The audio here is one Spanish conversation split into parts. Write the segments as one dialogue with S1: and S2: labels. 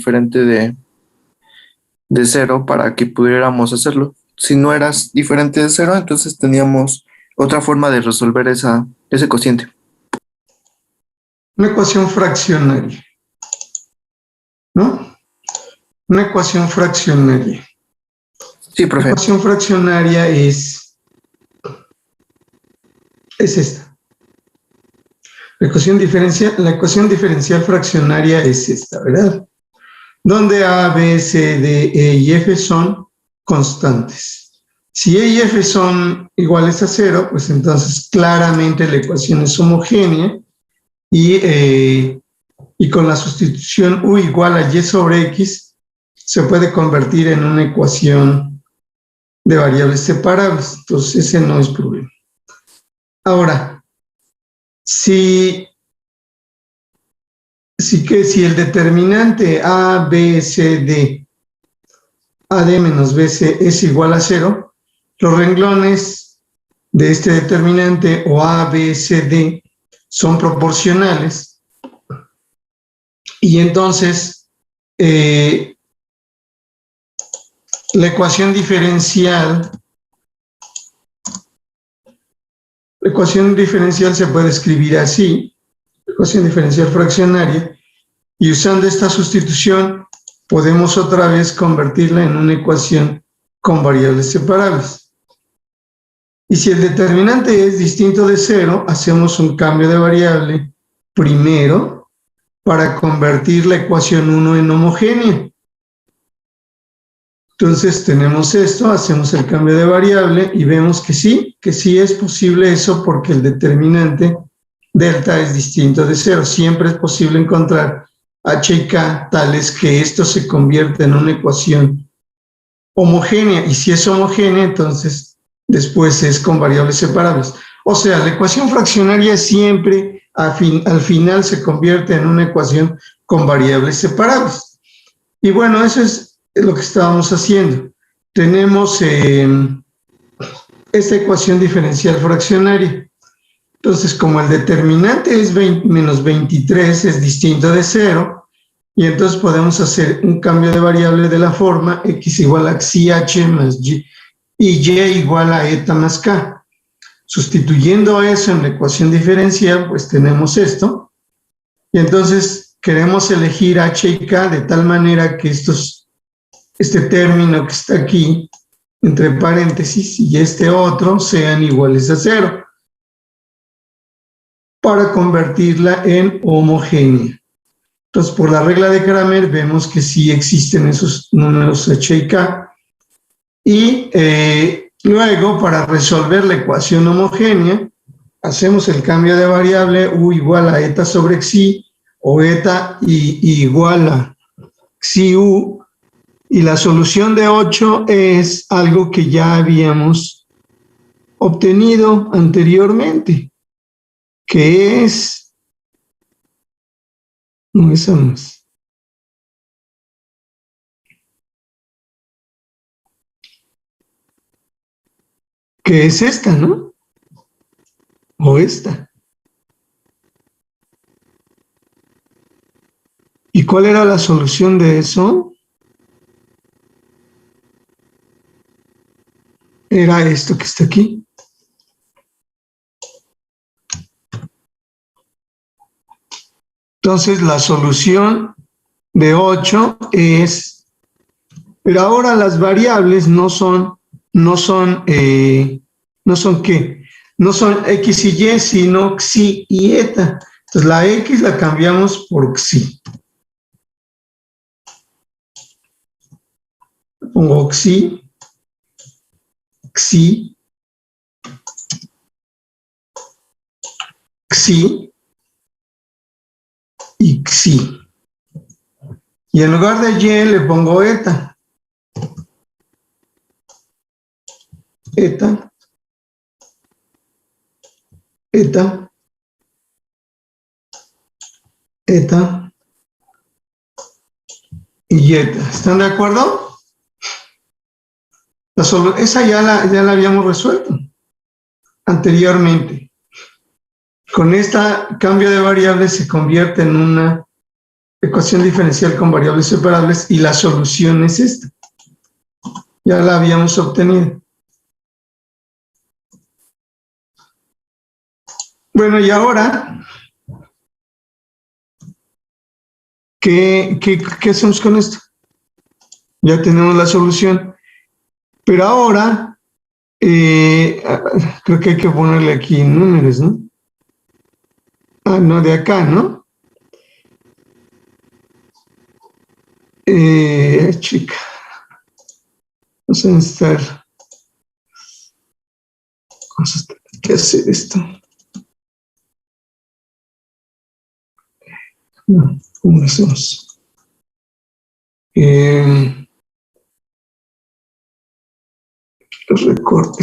S1: diferente de cero para que pudiéramos hacerlo. Si no eras diferente de cero, entonces teníamos otra forma de resolver ese cociente.
S2: Una ecuación fraccionaria, ¿no? Una ecuación fraccionaria.
S1: Sí,
S2: La
S1: profe.
S2: ecuación fraccionaria es esta. La ecuación diferencial fraccionaria es esta, ¿verdad? Donde A, B, C, D, E y F son constantes. Si E y F son iguales a 0, pues entonces claramente la ecuación es homogénea y con la sustitución U igual a Y sobre X se puede convertir en una ecuación de variables separables. Entonces ese no es problema. Ahora, si el determinante A, B, C, D, AD menos BC es igual a 0, los renglones de este determinante o A, B, C, D son proporcionales y entonces la ecuación diferencial se puede escribir así, ecuación diferencial fraccionaria, y usando esta sustitución podemos otra vez convertirla en una ecuación con variables separables. Y si el determinante es distinto de 0, hacemos un cambio de variable primero para convertir la ecuación 1 en homogénea. Entonces tenemos esto, hacemos el cambio de variable y vemos que sí es posible eso porque el determinante delta es distinto de 0. Siempre es posible encontrar h y k tales que esto se convierta en una ecuación homogénea. Y si es homogénea, entonces después es con variables separables. O sea, la ecuación fraccionaria siempre al final se convierte en una ecuación con variables separables. Y bueno, eso es lo que estábamos haciendo. Tenemos esta ecuación diferencial fraccionaria. Entonces, como el determinante es menos 23, es distinto de 0, y entonces podemos hacer un cambio de variable de la forma x igual a xi h más y, y igual a eta más k. Sustituyendo eso en la ecuación diferencial, pues tenemos esto, y entonces queremos elegir h y k de tal manera que este término que está aquí, entre paréntesis, y este otro sean iguales a 0, para convertirla en homogénea. Entonces, por la regla de Cramer, vemos que sí existen esos números h y k. Y luego, para resolver la ecuación homogénea, hacemos el cambio de variable u igual a eta sobre xi, o eta igual a xi u, y la solución de 8 es algo que ya habíamos obtenido anteriormente, que es, no, esa no es, que es esta, ¿no? O esta. ¿Y cuál era la solución de eso? Era esto que está aquí. Entonces, la solución de 8 es, pero ahora las variables no son ¿qué? No son x y y, sino xi y eta. Entonces, la x la cambiamos por xi. Pongo xi y xi. Y en lugar de y le pongo eta. Eta y eta. ¿Están de acuerdo? Esa ya la habíamos resuelto anteriormente. Con este cambio de variable se convierte en una ecuación diferencial con variables separables, y la solución es esta. Ya la habíamos obtenido. Bueno, y ahora, ¿qué hacemos con esto? Ya tenemos la solución. Pero ahora, creo que hay que ponerle aquí números, ¿no? Ah, no, de acá, ¿no? Chica. Vamos a necesitar. Vamos a tener que hacer esto. No, ¿cómo hacemos? Es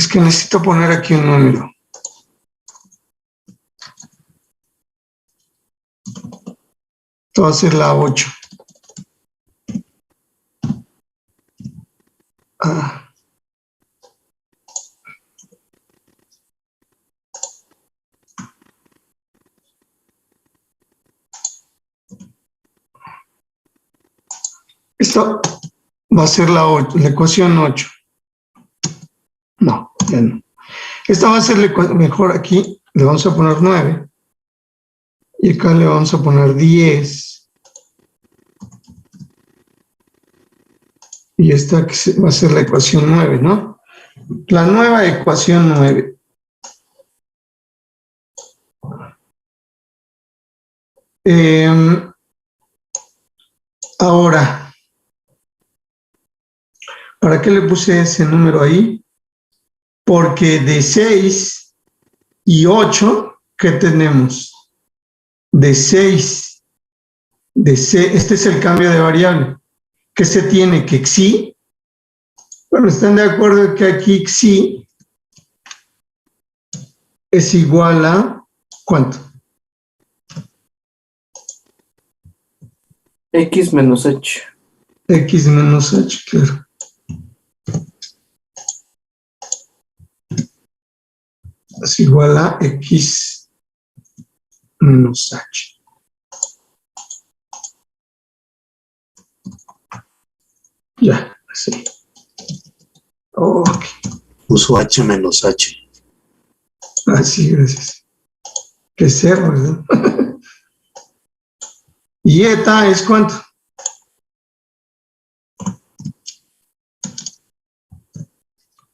S2: que necesito poner aquí un número. Esto va a ser la 8. Ah. Esto va a ser la ecuación 8. No, ya no. Esta va a ser la ecuación, mejor aquí le vamos a poner 9. Y acá le vamos a poner 10. Y esta va a ser la ecuación 9, ¿no? La nueva ecuación 9. Ahora, ¿para qué le puse ese número ahí? Porque de 6 y 8, ¿qué tenemos? De 6, este es el cambio de variable. ¿Qué se tiene? Que xi. Bueno, ¿están de acuerdo que aquí xi es igual a cuánto?
S1: X menos H.
S2: X menos H, claro. Es igual a X menos H. Ya, así. Ok.
S3: Uso H menos H.
S2: Así, gracias. Qué cerro, ¿verdad? ¿Y eta es cuánto?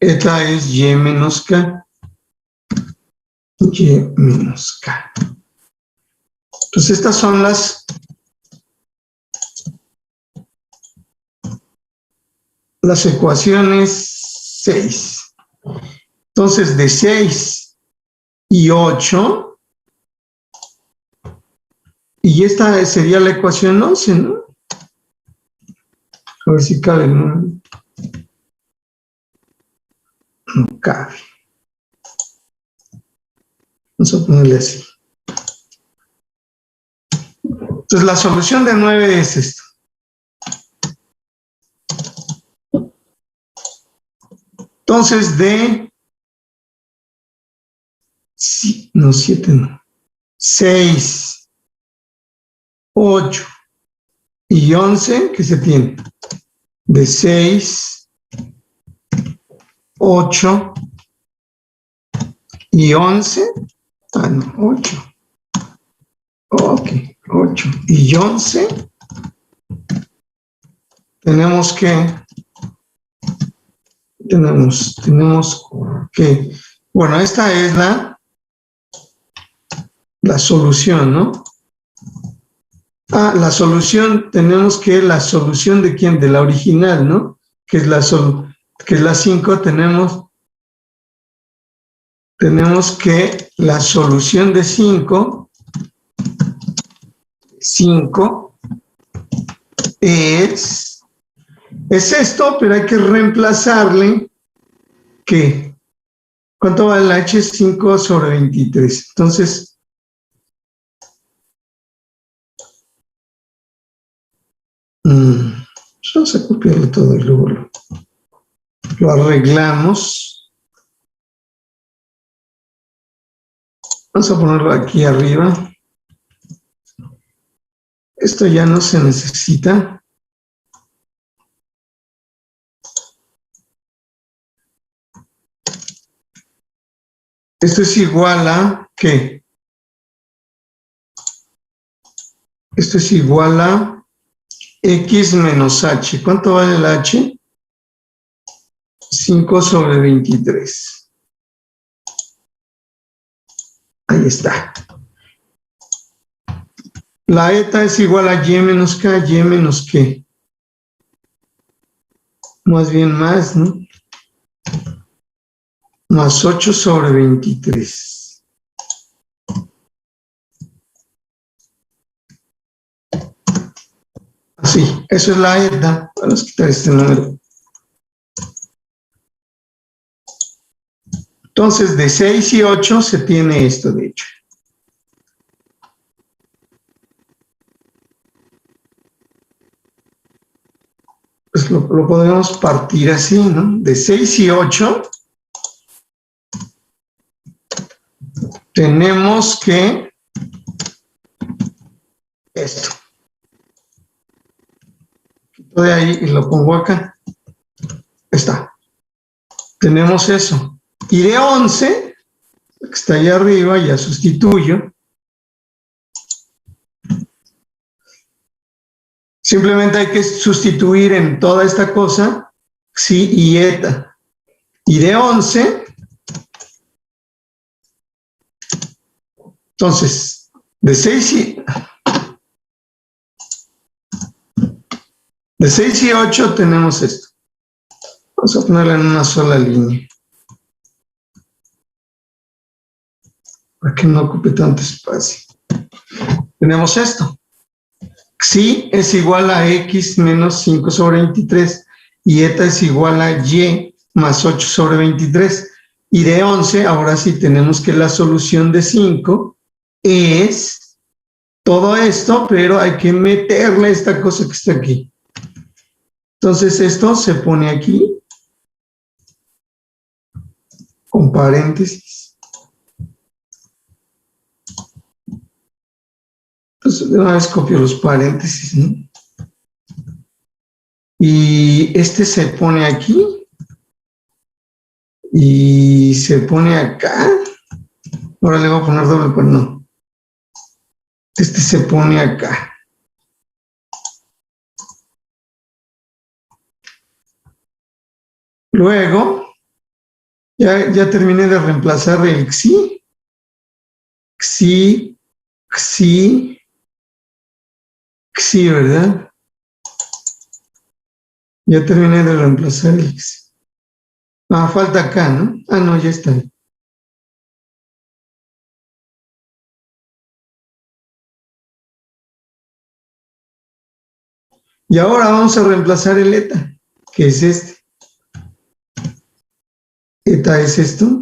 S2: Eta es Y menos K. Y menos K. Entonces estas son las ecuaciones 6. Entonces de 6 y 8, y esta sería la ecuación 11, ¿no? A ver si cabe, ¿no? No cabe. Vamos a ponerle así. Entonces la solución de 9 es esto. Entonces no, 7 no. 6, 8 y 11, ¿qué se tiene? De 6, 8 y 11. Ah, no, 8. Ok, 8 y 11. Tenemos que, bueno, esta es la solución, ¿no? Ah, la solución, la solución de quién, de la original, ¿no? Que es la 5, tenemos que la solución de 5 es esto, pero hay que reemplazarle, ¿qué? ¿Cuánto vale la H? 5 sobre 23. Entonces, vamos a copiarle todo y luego lo arreglamos. Vamos a ponerlo aquí arriba. Esto ya no se necesita. Esto es igual a, ¿qué? Esto es igual a x menos h. ¿Cuánto vale el h? 5/23. Ahí está. La eta es igual a y menos k, y menos k. Más bien más, ¿no? Más 8/23. Así, eso es la eta. Vamos a quitar este número. Entonces, de 6 y 8 se tiene esto, de hecho. Pues lo podemos partir así, ¿no? De 6 y 8 tenemos que esto. Quito de ahí y lo pongo acá. Está. Tenemos eso. Y de 11, que está ahí arriba, ya sustituyo. Simplemente hay que sustituir en toda esta cosa xi y eta. Y de 11, entonces, de 6 y 8 tenemos esto. Vamos a ponerlo en una sola línea. Para que no ocupe tanto espacio. Tenemos esto. Xi es igual a x menos 5/23 y eta es igual a y más 8/23. Y de 11, ahora sí tenemos que la solución de 5 es todo esto, pero hay que meterle esta cosa que está aquí. Entonces esto se pone aquí con paréntesis. Entonces de una vez copio los paréntesis, ¿no? Y este se pone aquí y se pone acá. Ahora le voy a poner doble, pues no. Este se pone acá. Luego, ya terminé de reemplazar el xi, ¿verdad? Ya terminé de reemplazar el xi. Ah, falta acá, ¿no? Ah, no, ya está. Y ahora vamos a reemplazar el eta, que es este. Eta es esto.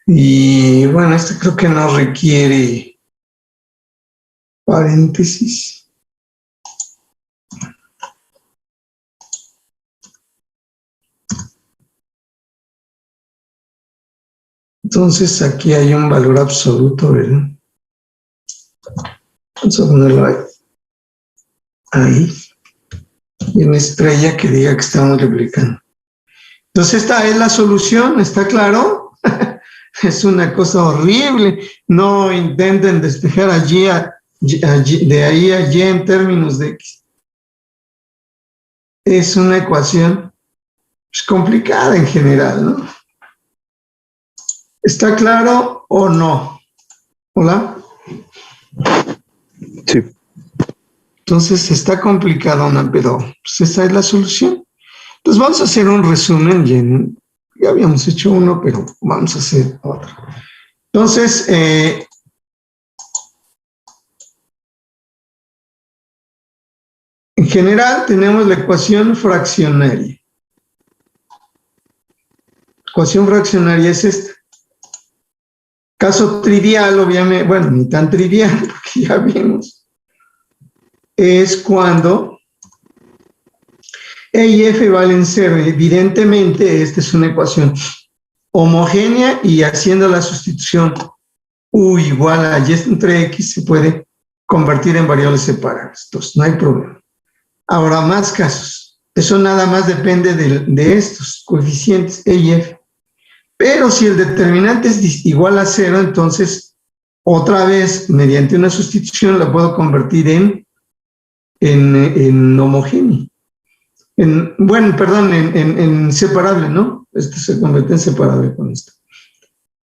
S2: Y bueno, este creo que no requiere paréntesis. Entonces aquí hay un valor absoluto, ¿verdad? Vamos a ponerlo ahí. Ahí. Y una estrella que diga que está multiplicando. Entonces esta es la solución, ¿está claro? Es una cosa horrible. No intenten despejar allí, de ahí a y en términos de x. Es una ecuación complicada en general, ¿no? ¿Está claro o no? ¿Hola?
S1: Sí.
S2: Entonces está complicadona, pero pues esa es la solución. Entonces vamos a hacer un resumen. Ya habíamos hecho uno, pero vamos a hacer otro. Entonces, en general tenemos la ecuación fraccionaria. ecuación fraccionaria es esta. Caso trivial, obviamente, bueno, ni tan trivial, porque ya vimos, es cuando E y F valen 0. Evidentemente, esta es una ecuación homogénea y haciendo la sustitución U igual a Y entre X se puede convertir en variables separables. Entonces, no hay problema. Ahora, más casos. Eso nada más depende de estos coeficientes E y F. Pero si el determinante es igual a 0, entonces, otra vez, mediante una sustitución, la puedo convertir en homogénea. En separable, ¿no? Esto se convierte en separable con esto.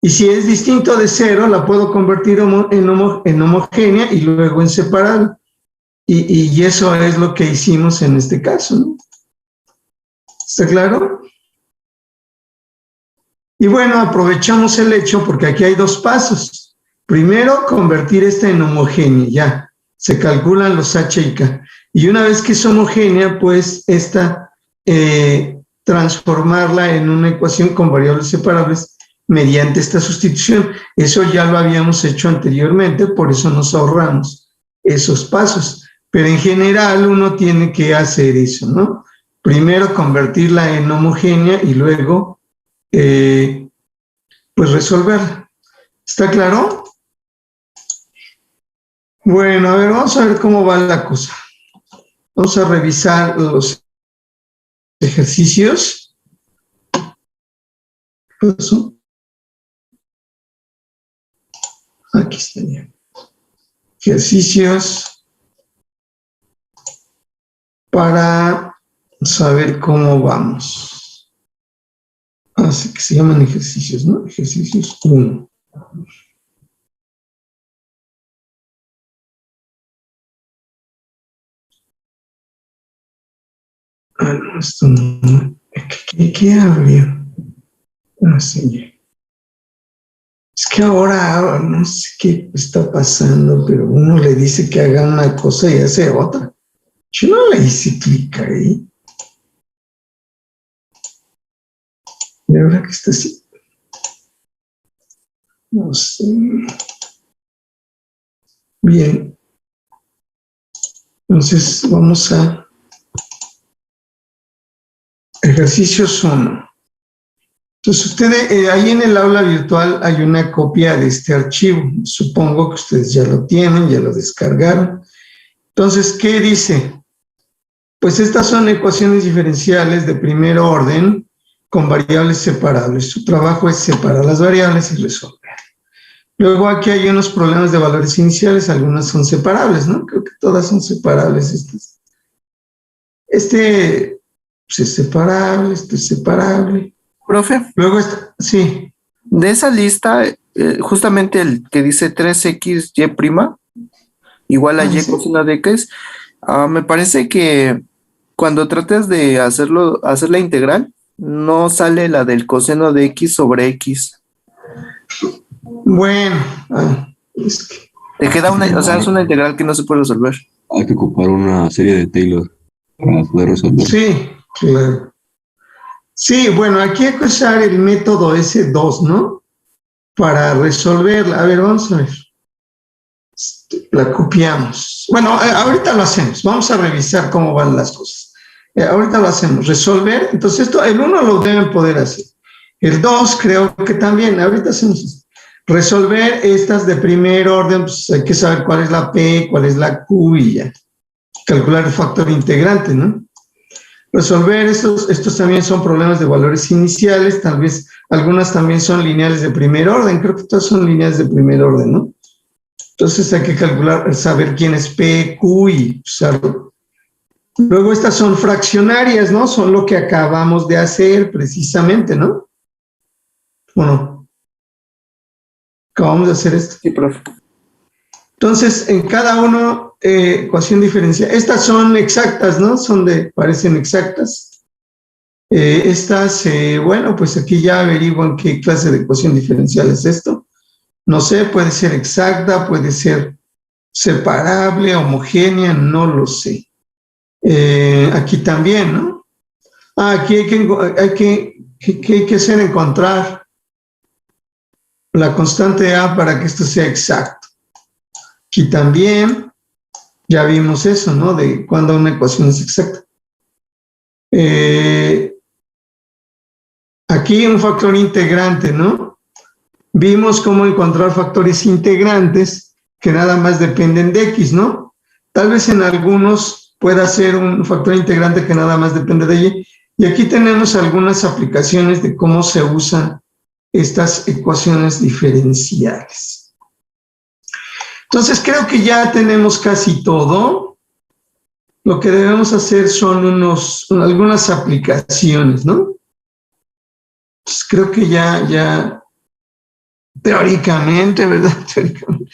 S2: Y si es distinto de 0, la puedo convertir en homogénea y luego en separable. Y eso es lo que hicimos en este caso, ¿no? ¿Está claro? Y bueno, aprovechamos el hecho porque aquí hay dos pasos. Primero, convertir esta en homogénea, ya. Se calculan los H y K. Y una vez que es homogénea, pues esta, transformarla en una ecuación con variables separables mediante esta sustitución. Eso ya lo habíamos hecho anteriormente, por eso nos ahorramos esos pasos. Pero en general uno tiene que hacer eso, ¿no? Primero convertirla en homogénea y luego, pues resolverla. ¿Está claro? Bueno, a ver, vamos a ver cómo va la cosa. Vamos a revisar los ejercicios. ¿Qué pasó? Aquí está ya. Ejercicios para saber cómo vamos. Así que se llaman ejercicios, ¿no? Ejercicios 1. Ah, no, esto no. ¿Qué abrió? Ah, sí. Es que ahora no sé qué está pasando, pero uno le dice que haga una cosa y hace otra. Yo no le hice clic ahí. ¿Y ahora qué está haciendo? No sé. Bien. Entonces vamos a ejercicios 1. Entonces ustedes, ahí en el aula virtual hay una copia de este archivo. Supongo que ustedes ya lo tienen, ya lo descargaron. Entonces, ¿qué dice? Pues estas son ecuaciones diferenciales de primer orden con variables separables. Su trabajo es separar las variables y resolver. Luego aquí hay unos problemas de valores iniciales, algunas son separables, ¿no? Creo que todas son separables estas. Este pues, es separable, este es separable.
S1: Profe,
S2: Luego sí.
S1: de esa lista, justamente el que dice 3xy' igual a y
S2: sí.
S1: coseno de x, me parece que cuando tratas de hacer la integral, no sale la del coseno de x sobre x.
S2: Bueno, es que...
S1: Te queda o sea, es una integral que no se puede resolver.
S4: Hay que ocupar una serie de Taylor para poder resolver.
S2: Sí, claro. Sí, bueno, aquí hay que usar el método S2, ¿no? Para resolverla. A ver, vamos a ver. La copiamos. Bueno, ahorita lo hacemos. Vamos a revisar cómo van las cosas. Ahorita lo hacemos. Resolver. Entonces, el 1 lo deben poder hacer. El 2 creo que también. Ahorita hacemos esto. Resolver estas de primer orden, pues hay que saber cuál es la P, cuál es la Q y ya. Calcular el factor integrante, ¿no? Resolver estos también son problemas de valores iniciales, tal vez algunas también son lineales de primer orden, creo que todas son lineales de primer orden, ¿no? Entonces hay que calcular, saber quién es P, Q y usarlo. Luego estas son fraccionarias, ¿no? Son lo que acabamos de hacer precisamente, ¿no? Bueno, acabamos de hacer esto.
S1: Sí, profe.
S2: Entonces, en cada uno, ecuación diferencial. Estas son exactas, ¿no? Parecen exactas. Estas, bueno, pues aquí ya averiguan qué clase de ecuación diferencial es esto. No sé, puede ser exacta, puede ser separable, homogénea, no lo sé. Aquí también, ¿no? Aquí hay que ¿Qué hay que hacer? Encontrar la constante A para que esto sea exacto. Aquí también ya vimos eso, ¿no? De cuando una ecuación es exacta. Aquí un factor integrante, ¿no? Vimos cómo encontrar factores integrantes que nada más dependen de X, ¿no? Tal vez en algunos pueda ser un factor integrante que nada más depende de Y. Y aquí tenemos algunas aplicaciones de cómo se usan estas ecuaciones diferenciales. Entonces, creo que ya tenemos casi todo. Lo que debemos hacer son algunas aplicaciones, ¿no? Pues creo que ya teóricamente, ¿verdad? Teóricamente,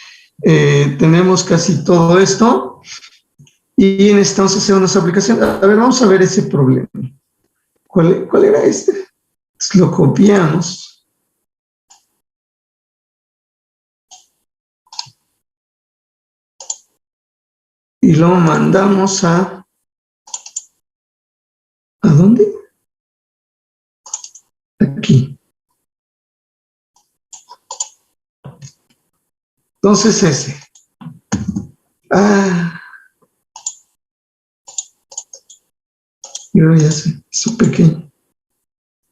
S2: tenemos casi todo esto y necesitamos hacer unas aplicaciones. A ver, vamos a ver ese problema. ¿Cuál era este? Pues lo copiamos. Y lo mandamos ¿a dónde? Aquí. Entonces ese. Yo ya sé, es pequeño.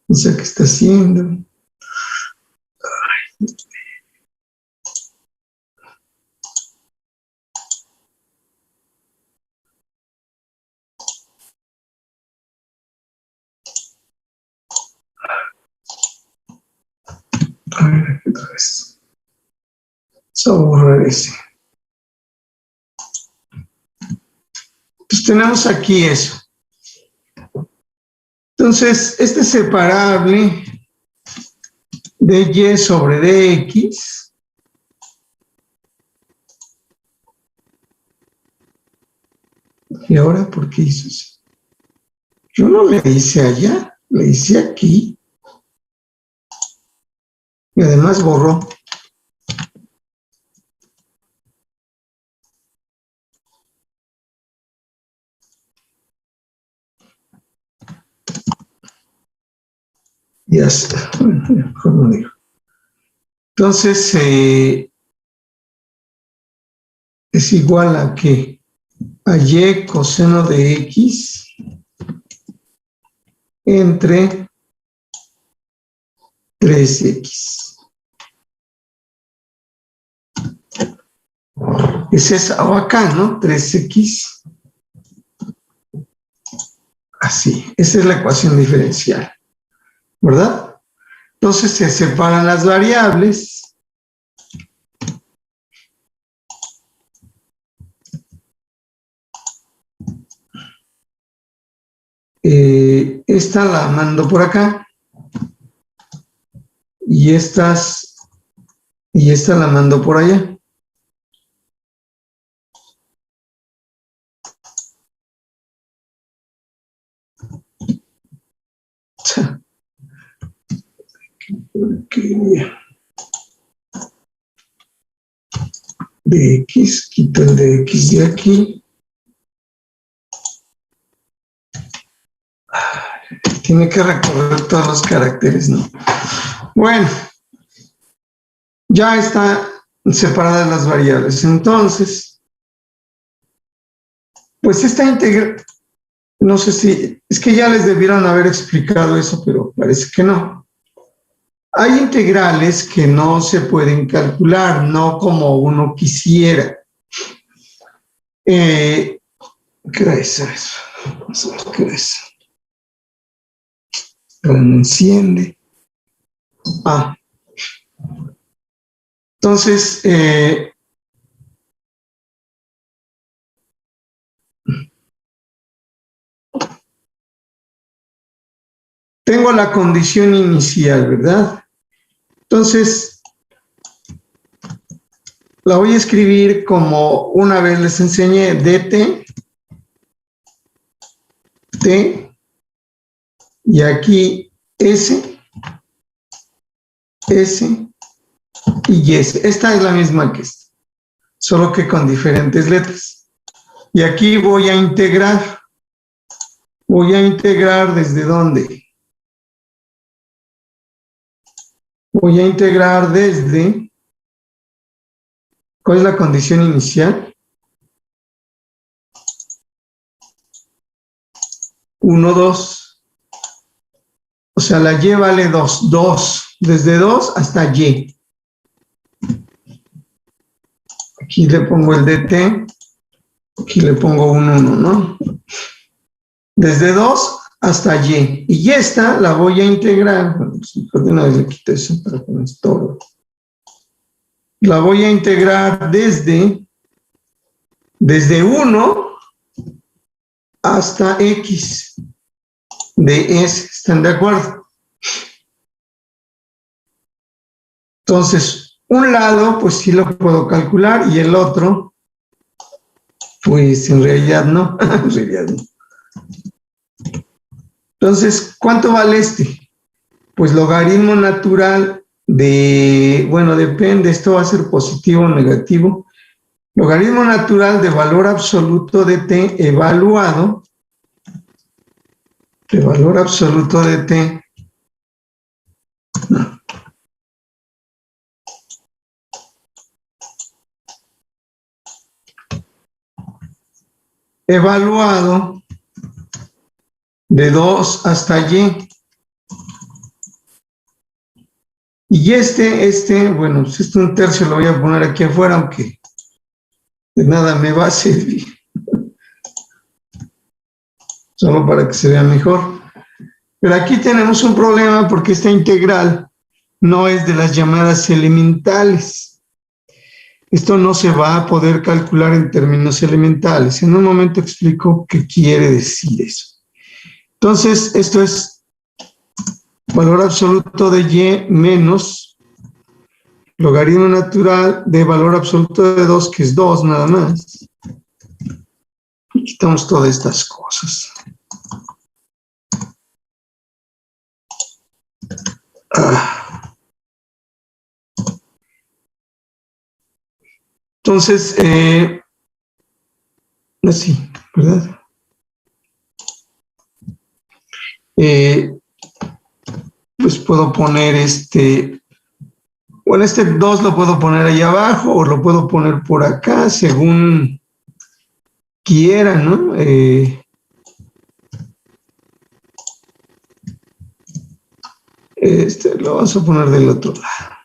S2: No sé qué está haciendo. A ver, otra vez. Vamos a borrar ese. Pues tenemos aquí eso. Entonces, este separable de Y sobre dx ¿y ahora por qué hizo eso? Yo no le hice allá, le hice aquí. Y además borró. Ya está. Bueno, mejor no digo. Entonces, es igual a que a Y coseno de X entre 3X. Es esa, o acá, ¿no? 3X. Así, esa es la ecuación diferencial, ¿verdad? Entonces se separan las variables. Esta la mando por acá. Y esta la mando por allá. De X, quito el de X de aquí. Tiene que recorrer todos los caracteres, ¿no? Bueno, ya está separadas las variables. Entonces, pues esta integral, no sé si, es que ya les debieron haber explicado eso, pero parece que no. Hay integrales que no se pueden calcular, no como uno quisiera. ¿Qué es eso? Vamos a ver qué es. Pero no enciende. Entonces, tengo la condición inicial, ¿verdad? Entonces, la voy a escribir como una vez les enseñé, dt, t, y aquí s, y s. Esta es la misma que esta, solo que con diferentes letras. Y aquí voy a integrar. ¿Desde dónde? Voy a integrar desde, ¿cuál es la condición inicial? 1, 2. O sea, la y vale 2. 2. Desde 2 hasta y. Aquí le pongo el dt. Aquí le pongo un 1, ¿no? Desde 2 hasta y. Y esta la voy a integrar. Bueno, pues mejor de una vez le quito eso para que no estorbe. La voy a integrar desde 1 hasta x de s. ¿Están de acuerdo? Entonces, un lado, pues sí lo puedo calcular y el otro, pues en realidad no. En realidad no. Entonces, ¿cuánto vale este? Pues logaritmo natural de, bueno, depende, esto va a ser positivo o negativo. Logaritmo natural de valor absoluto de t evaluado, de valor absoluto de t, no. Evaluado de 2 hasta y. Y bueno, pues este 1/3 lo voy a poner aquí afuera, aunque de nada me va a servir. Solo para que se vea mejor. Pero aquí tenemos un problema porque esta integral no es de las llamadas elementales. Esto no se va a poder calcular en términos elementales. En un momento explico qué quiere decir eso. Entonces, esto es valor absoluto de y menos logaritmo natural de valor absoluto de 2, que es 2 nada más. Y quitamos todas estas cosas. Entonces, así, ¿verdad? Pues puedo poner bueno, 2 lo puedo poner ahí abajo o lo puedo poner por acá, según quiera, ¿no? Lo vamos a poner del otro lado.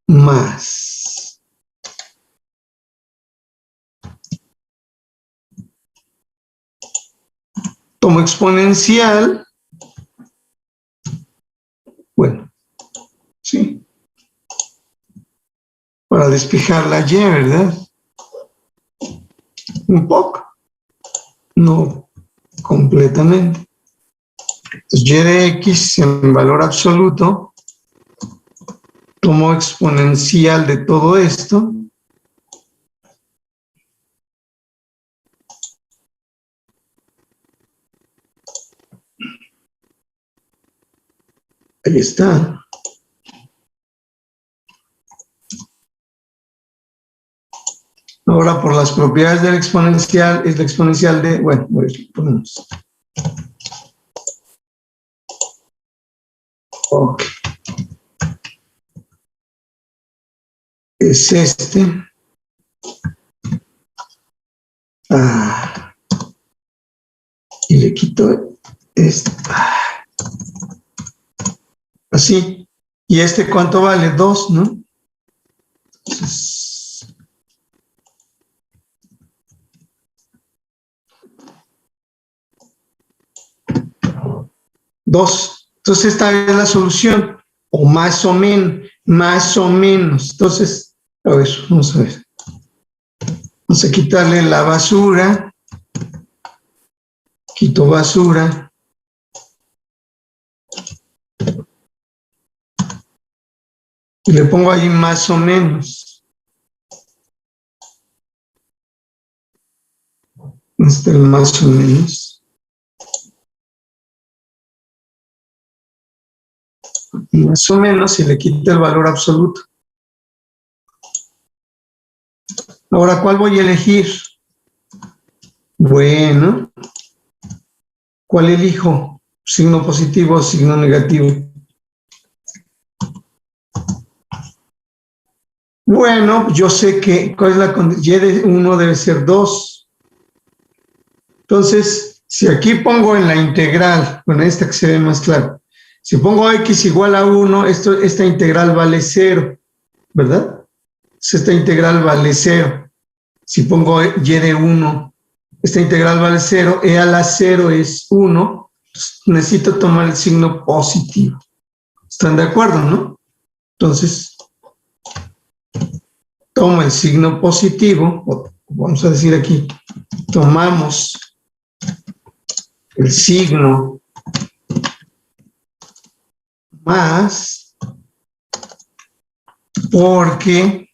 S2: Más. Tomo exponencial. Bueno, sí. Para despejar la y, ¿verdad? Un poco. No completamente. Entonces, y de x en valor absoluto, tomo exponencial de todo esto. Ahí está. Ahora, por las propiedades del exponencial, es la exponencial de, bueno, ponemos. Ok. Es y le quito esto. Así. ¿Y cuánto vale? 2, ¿no? Entonces, 2. Entonces, esta es la solución. O más o menos. Más o menos. Entonces, a ver, vamos a ver. Vamos a quitarle la basura. Quito basura. Y le pongo ahí más o menos. El más o menos. Más o menos, y le quita el valor absoluto. Ahora, ¿cuál voy a elegir? Bueno, ¿cuál elijo? ¿Signo positivo o signo negativo? Bueno, yo sé que ¿cuál es la condición? Y de 1 debe ser 2. Entonces, si aquí pongo en la integral, bueno, esta que se ve más claro, si pongo x igual a 1, esta integral vale 0, ¿verdad? Esta integral vale 0. Si pongo y de 1, esta integral vale 0, e a la 0 es 1, pues necesito tomar el signo positivo. ¿Están de acuerdo, no? Entonces, tomo el signo positivo, vamos a decir aquí, tomamos el signo más porque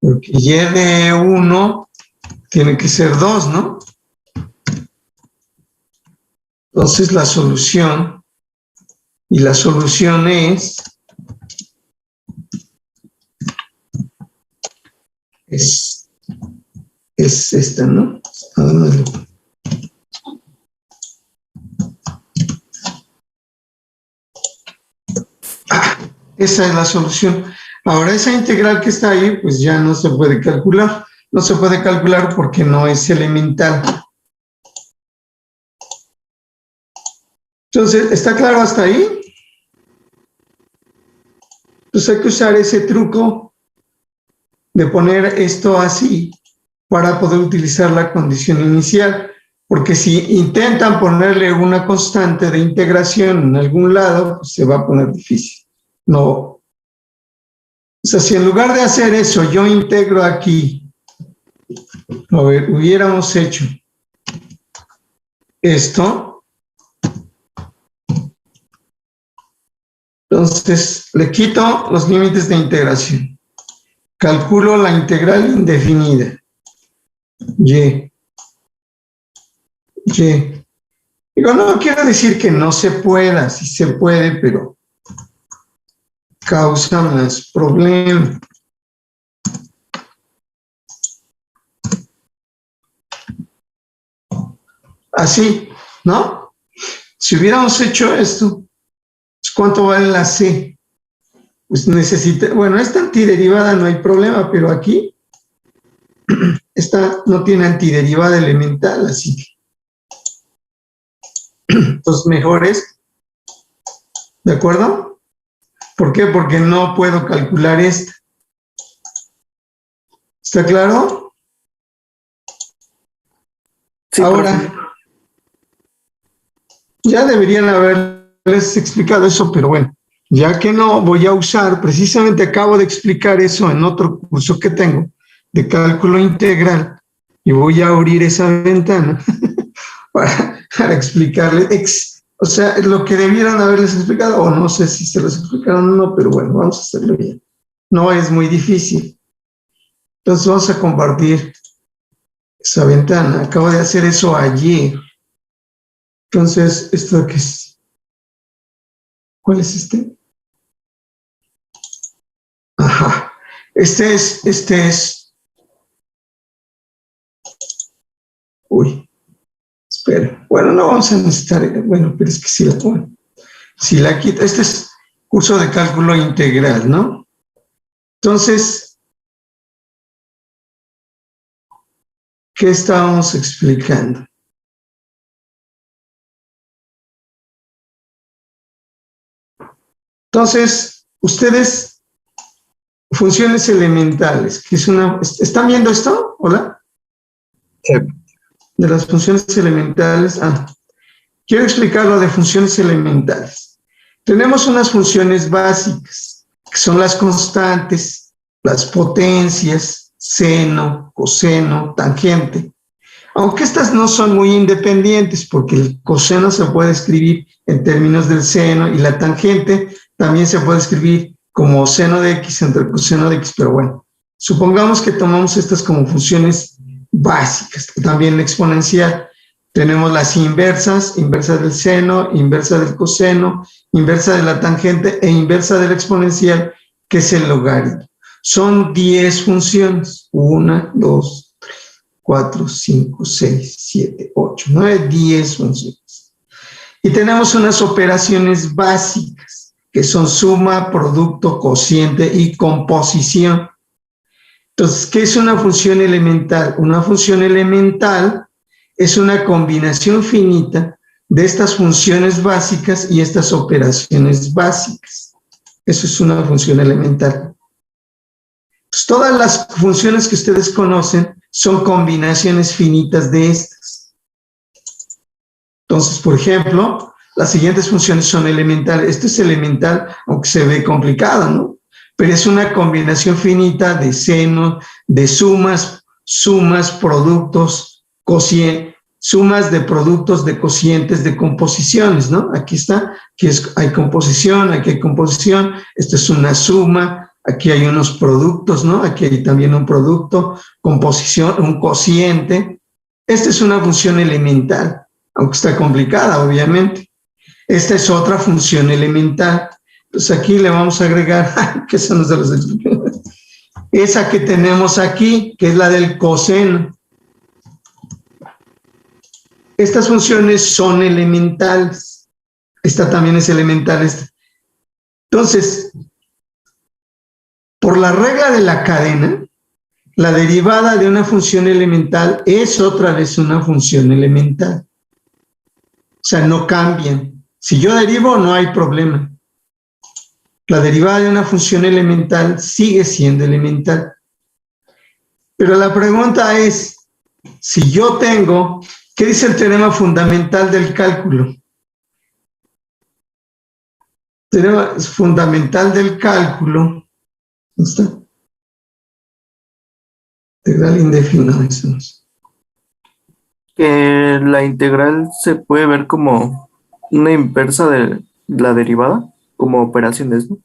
S2: y de 1 tiene que ser 2, ¿no? Entonces la solución, y la solución es esta, ¿no? Esa es la solución. Ahora, esa integral que está ahí, pues ya no se puede calcular. No se puede calcular porque no es elemental. Entonces, ¿está claro hasta ahí? Pues hay que usar ese truco de poner esto así para poder utilizar la condición inicial. Porque si intentan ponerle una constante de integración en algún lado, pues se va a poner difícil. No. O sea, si en lugar de hacer eso, yo integro aquí, a ver, hubiéramos hecho esto, entonces le quito los límites de integración, calculo la integral indefinida, y. Digo, no quiero decir que no se pueda, sí se puede, pero causa más problema. Así, ¿no? Si hubiéramos hecho esto, pues ¿cuánto vale la C? Pues necesita, bueno, esta antiderivada no hay problema, pero aquí esta no tiene antiderivada elemental, así que entonces mejor es, ¿de acuerdo? ¿Por qué? Porque no puedo calcular esta. ¿Está claro?
S1: Sí,
S2: ahora,
S1: profe.
S2: ya deberían haberles explicado eso, pero bueno, ya que no voy a usar, precisamente acabo de explicar eso en otro curso que tengo de cálculo integral y voy a abrir esa ventana para explicarles, o sea, lo que debieran haberles explicado, o no sé si se los explicaron o no, pero bueno, vamos a hacerlo bien. No es muy difícil. Entonces vamos a compartir esa ventana. Acabo de hacer eso ayer. Entonces, ¿esto qué es? ¿Cuál es este? Ajá. Este es. Uy. Espera. Bueno, no vamos a necesitar. Bueno, pero es que si la pongo. Si la quito. Este es curso de cálculo integral, ¿no? Entonces, ¿qué estábamos explicando? Entonces, ustedes, funciones elementales, que es una. ¿Están viendo esto? ¿Hola?
S3: Sí.
S2: De las funciones elementales. Quiero explicar lo de funciones elementales. Tenemos unas funciones básicas, que son las constantes, las potencias, seno, coseno, tangente. Aunque estas no son muy independientes, porque el coseno se puede escribir en términos del seno y la tangente también se puede escribir como seno de x entre coseno de x, pero bueno, supongamos que tomamos estas como funciones básicas. También la exponencial. Tenemos las inversas, inversa del seno, inversa del coseno, inversa de la tangente e inversa de la exponencial, que es el logaritmo. Son 10 funciones. 1, 2, 3, 4, 5, 6, 7, 8, 9, 10 funciones. Y tenemos unas operaciones básicas. que son suma, producto, cociente y composición. Entonces, ¿qué es una función elemental? Una función elemental es una combinación finita de estas funciones básicas y estas operaciones básicas. Eso es una función elemental. Pues todas las funciones que ustedes conocen son combinaciones finitas de estas. Entonces, por ejemplo, las siguientes funciones son elementales. Esto es elemental, aunque se ve complicado, ¿no? Pero es una combinación finita de seno, de sumas, productos, cocientes, sumas de productos, de cocientes, de composiciones, ¿no? Aquí está, hay composición, aquí hay composición, esto es una suma, aquí hay unos productos, ¿no? Aquí hay también un producto, composición, un cociente. Esta es una función elemental, aunque está complicada, obviamente. Esta es otra función elemental. Entonces aquí le vamos a agregar, que eso no se los expliqué, esa que tenemos aquí, que es la del coseno. Estas funciones son elementales. Esta también es elemental. Entonces, por la regla de la cadena, la derivada de una función elemental es otra vez una función elemental. O sea, no cambian. Si yo derivo, no hay problema. La derivada de una función elemental sigue siendo elemental. Pero la pregunta es, si yo tengo, ¿qué dice el teorema fundamental del cálculo? Teorema fundamental del cálculo, ¿dónde está? Integral indefinida, eso no es.
S1: Que la integral se puede ver como una inversa de la derivada, como operaciones, ¿no?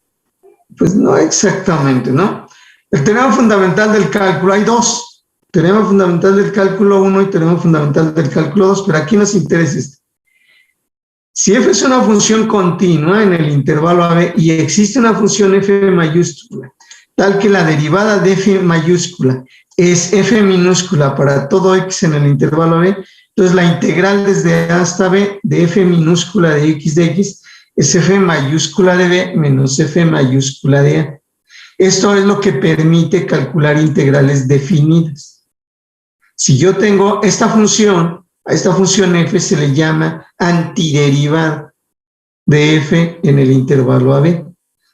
S2: Pues no exactamente, ¿no? El teorema fundamental del cálculo, hay dos. Teorema fundamental del cálculo 1 y teorema fundamental del cálculo 2, pero aquí nos interesa este. Si f es una función continua en el intervalo AB y existe una función f mayúscula, tal que la derivada de f mayúscula es f minúscula para todo x en el intervalo AB, entonces la integral desde A hasta B de f minúscula de x es f mayúscula de B menos f mayúscula de A. Esto es lo que permite calcular integrales definidas. Si yo tengo esta función, a esta función f se le llama antiderivada de f en el intervalo AB.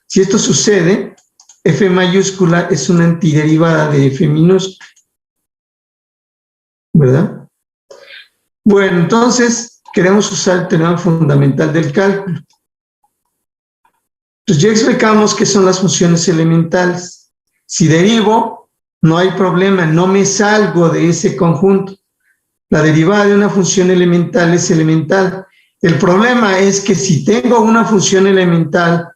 S2: Si esto sucede, f mayúscula es una antiderivada de f minúscula, ¿verdad? Bueno, entonces queremos usar el teorema fundamental del cálculo. Entonces ya explicamos qué son las funciones elementales. Si derivo, no hay problema, no me salgo de ese conjunto. La derivada de una función elemental es elemental. El problema es que si tengo una función elemental,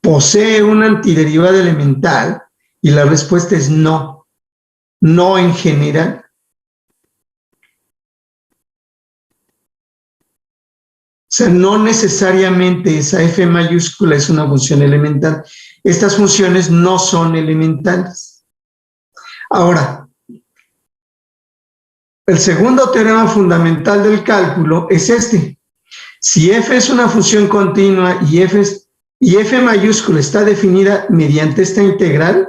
S2: posee una antiderivada elemental, y la respuesta es no. No en general. O sea, no necesariamente esa f mayúscula es una función elemental. Estas funciones no son elementales. Ahora, el segundo teorema fundamental del cálculo es este. Si f es una función continua y f mayúscula está definida mediante esta integral,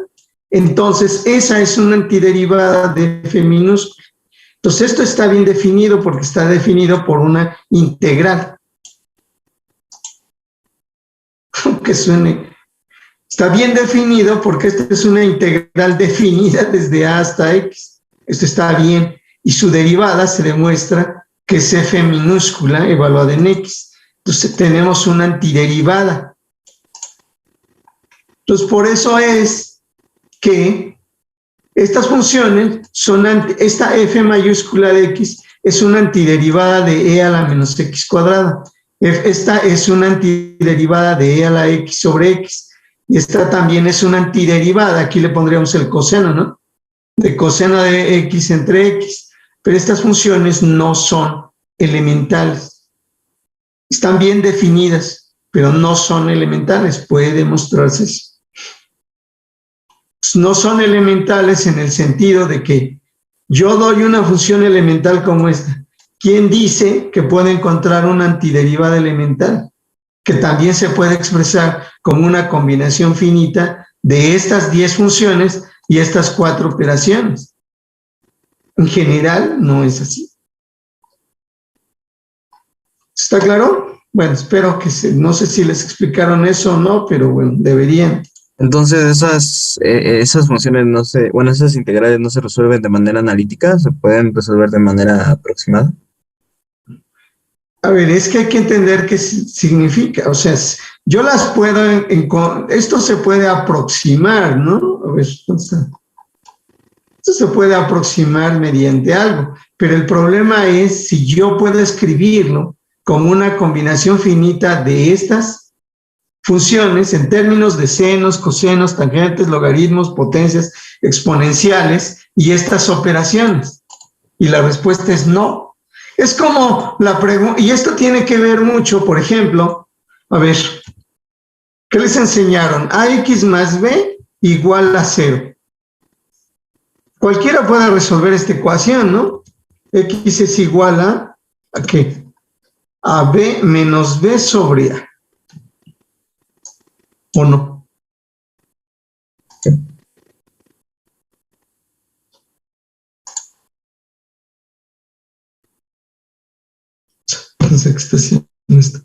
S2: entonces esa es una antiderivada de f minúscula. Entonces esto está bien definido porque está definido por una integral. Aunque suene, está bien definido porque esta es una integral definida desde A hasta X. Esto está bien. Y su derivada se demuestra que es f minúscula evaluada en X. Entonces tenemos una antiderivada. Entonces por eso es que estas funciones son, esta f mayúscula de X es una antiderivada de e a la menos x cuadrada. Esta es una antiderivada de e a la x sobre x. Y esta también es una antiderivada, aquí le pondríamos el coseno, ¿no? De coseno de x entre x. Pero estas funciones no son elementales. Están bien definidas, pero no son elementales. Puede demostrarse eso. No son elementales en el sentido de que yo doy una función elemental como esta. ¿Quién dice que puede encontrar una antiderivada elemental? que también se puede expresar como una combinación finita de estas 10 funciones y estas 4 operaciones. En general, no es así. ¿Está claro? Bueno, espero que no sé si les explicaron eso o no, pero bueno, deberían.
S5: Entonces esas funciones esas integrales no se resuelven de manera analítica, se pueden resolver de manera aproximada.
S2: A ver, es que hay que entender qué significa. O sea, yo las puedo, esto se puede aproximar, ¿no? A ver, ¿dónde está? Esto se puede aproximar mediante algo, pero el problema es si yo puedo escribirlo como una combinación finita de estas funciones en términos de senos, cosenos, tangentes, logaritmos, potencias, exponenciales y estas operaciones. Y la respuesta es no. Es como la pregunta, y esto tiene que ver mucho, por ejemplo, a ver, ¿qué les enseñaron? AX más B igual a 0. Cualquiera puede resolver esta ecuación, ¿no? X es igual ¿a qué? A B menos B sobre A. ¿O no? No sé qué está haciendo esto.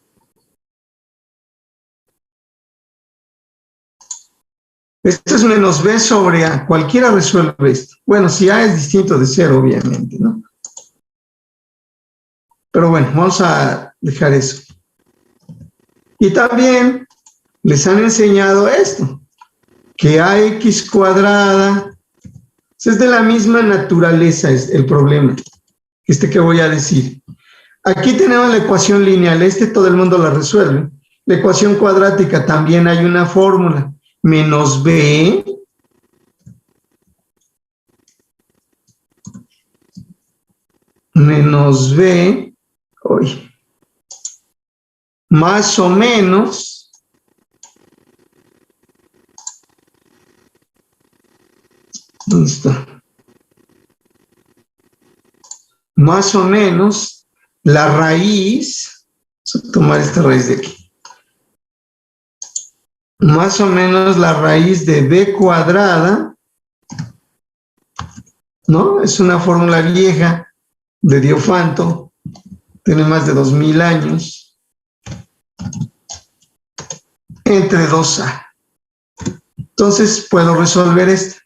S2: Esto es menos B sobre A. Cualquiera resuelve esto. Bueno, si A es distinto de 0, obviamente, ¿no? Pero bueno, vamos a dejar eso. Y también les han enseñado esto, que AX cuadrada es de la misma naturaleza, es el problema, que voy a decir. Aquí tenemos la ecuación lineal, todo el mundo la resuelve. La ecuación cuadrática también hay una fórmula, menos B más o menos ¿dónde está? Más o menos la raíz, vamos a tomar esta raíz de aquí, más o menos la raíz de B cuadrada, ¿no? Es una fórmula vieja de Diofanto, tiene más de 2000 años, entre 2A. Entonces puedo resolver esto.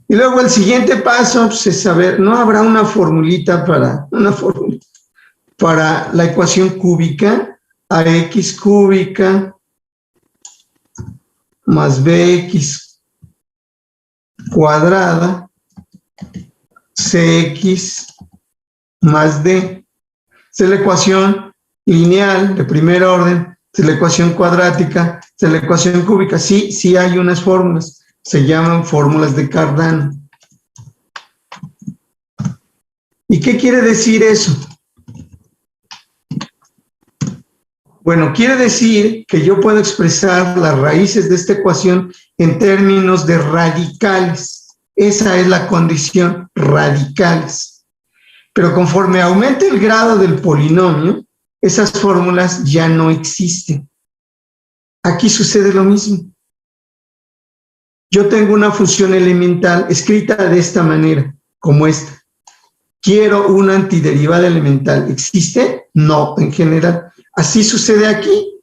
S2: Y luego el siguiente paso pues, es saber, no habrá una formulita para la ecuación cúbica, AX cúbica más BX cuadrada, CX más D. Esta es la ecuación lineal de primer orden, esta es la ecuación cuadrática, esta es la ecuación cúbica. Sí hay unas fórmulas. Se llaman fórmulas de Cardano. ¿Y qué quiere decir eso? Bueno, quiere decir que yo puedo expresar las raíces de esta ecuación en términos de radicales. Esa es la condición, radicales. Pero conforme aumente el grado del polinomio, esas fórmulas ya no existen. Aquí sucede lo mismo. Yo tengo una función elemental escrita de esta manera, como esta. Quiero una antiderivada elemental. ¿Existe? No, en general. Así sucede aquí.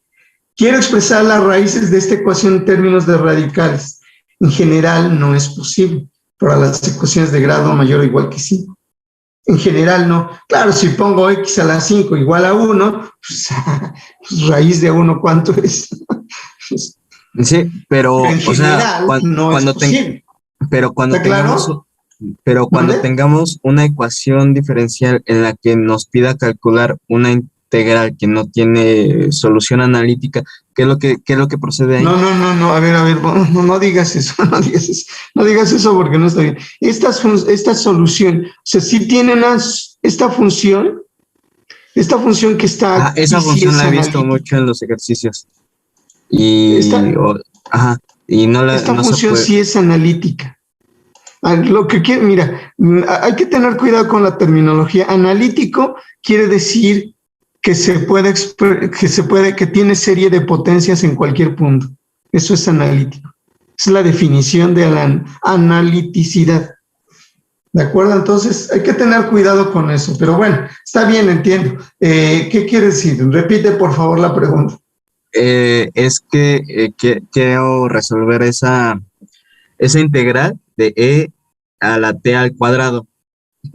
S2: Quiero expresar las raíces de esta ecuación en términos de radicales. En general no es posible. Para las ecuaciones de grado mayor o igual que 5. En general no. Claro, si pongo x a la 5 igual a 1, pues raíz de 1, ¿cuánto es?
S5: Sí, pero
S2: en general, no es posible.
S5: Pero cuando tengamos,
S2: claro?
S5: tengamos una ecuación diferencial en la que nos pida calcular una integral que no tiene solución analítica, ¿qué es lo que procede ahí?
S2: No, a ver, no digas eso, no digas eso porque no está bien. Esta solución, o sea, sí tiene esta función que está aquí,
S5: esa función
S2: sí
S5: la he visto
S2: analítica.
S5: mucho en los ejercicios. Y
S2: Esta función sí es analítica. Lo que quiere, mira, hay que tener cuidado con la terminología. Analítico quiere decir que tiene serie de potencias en cualquier punto. Eso es analítico. Es la definición de la analiticidad. ¿De acuerdo? Entonces hay que tener cuidado con eso. Pero bueno, está bien, entiendo. ¿Qué quiere decir? Repite, por favor, la pregunta.
S5: Es que quiero resolver esa integral de e a la t al cuadrado,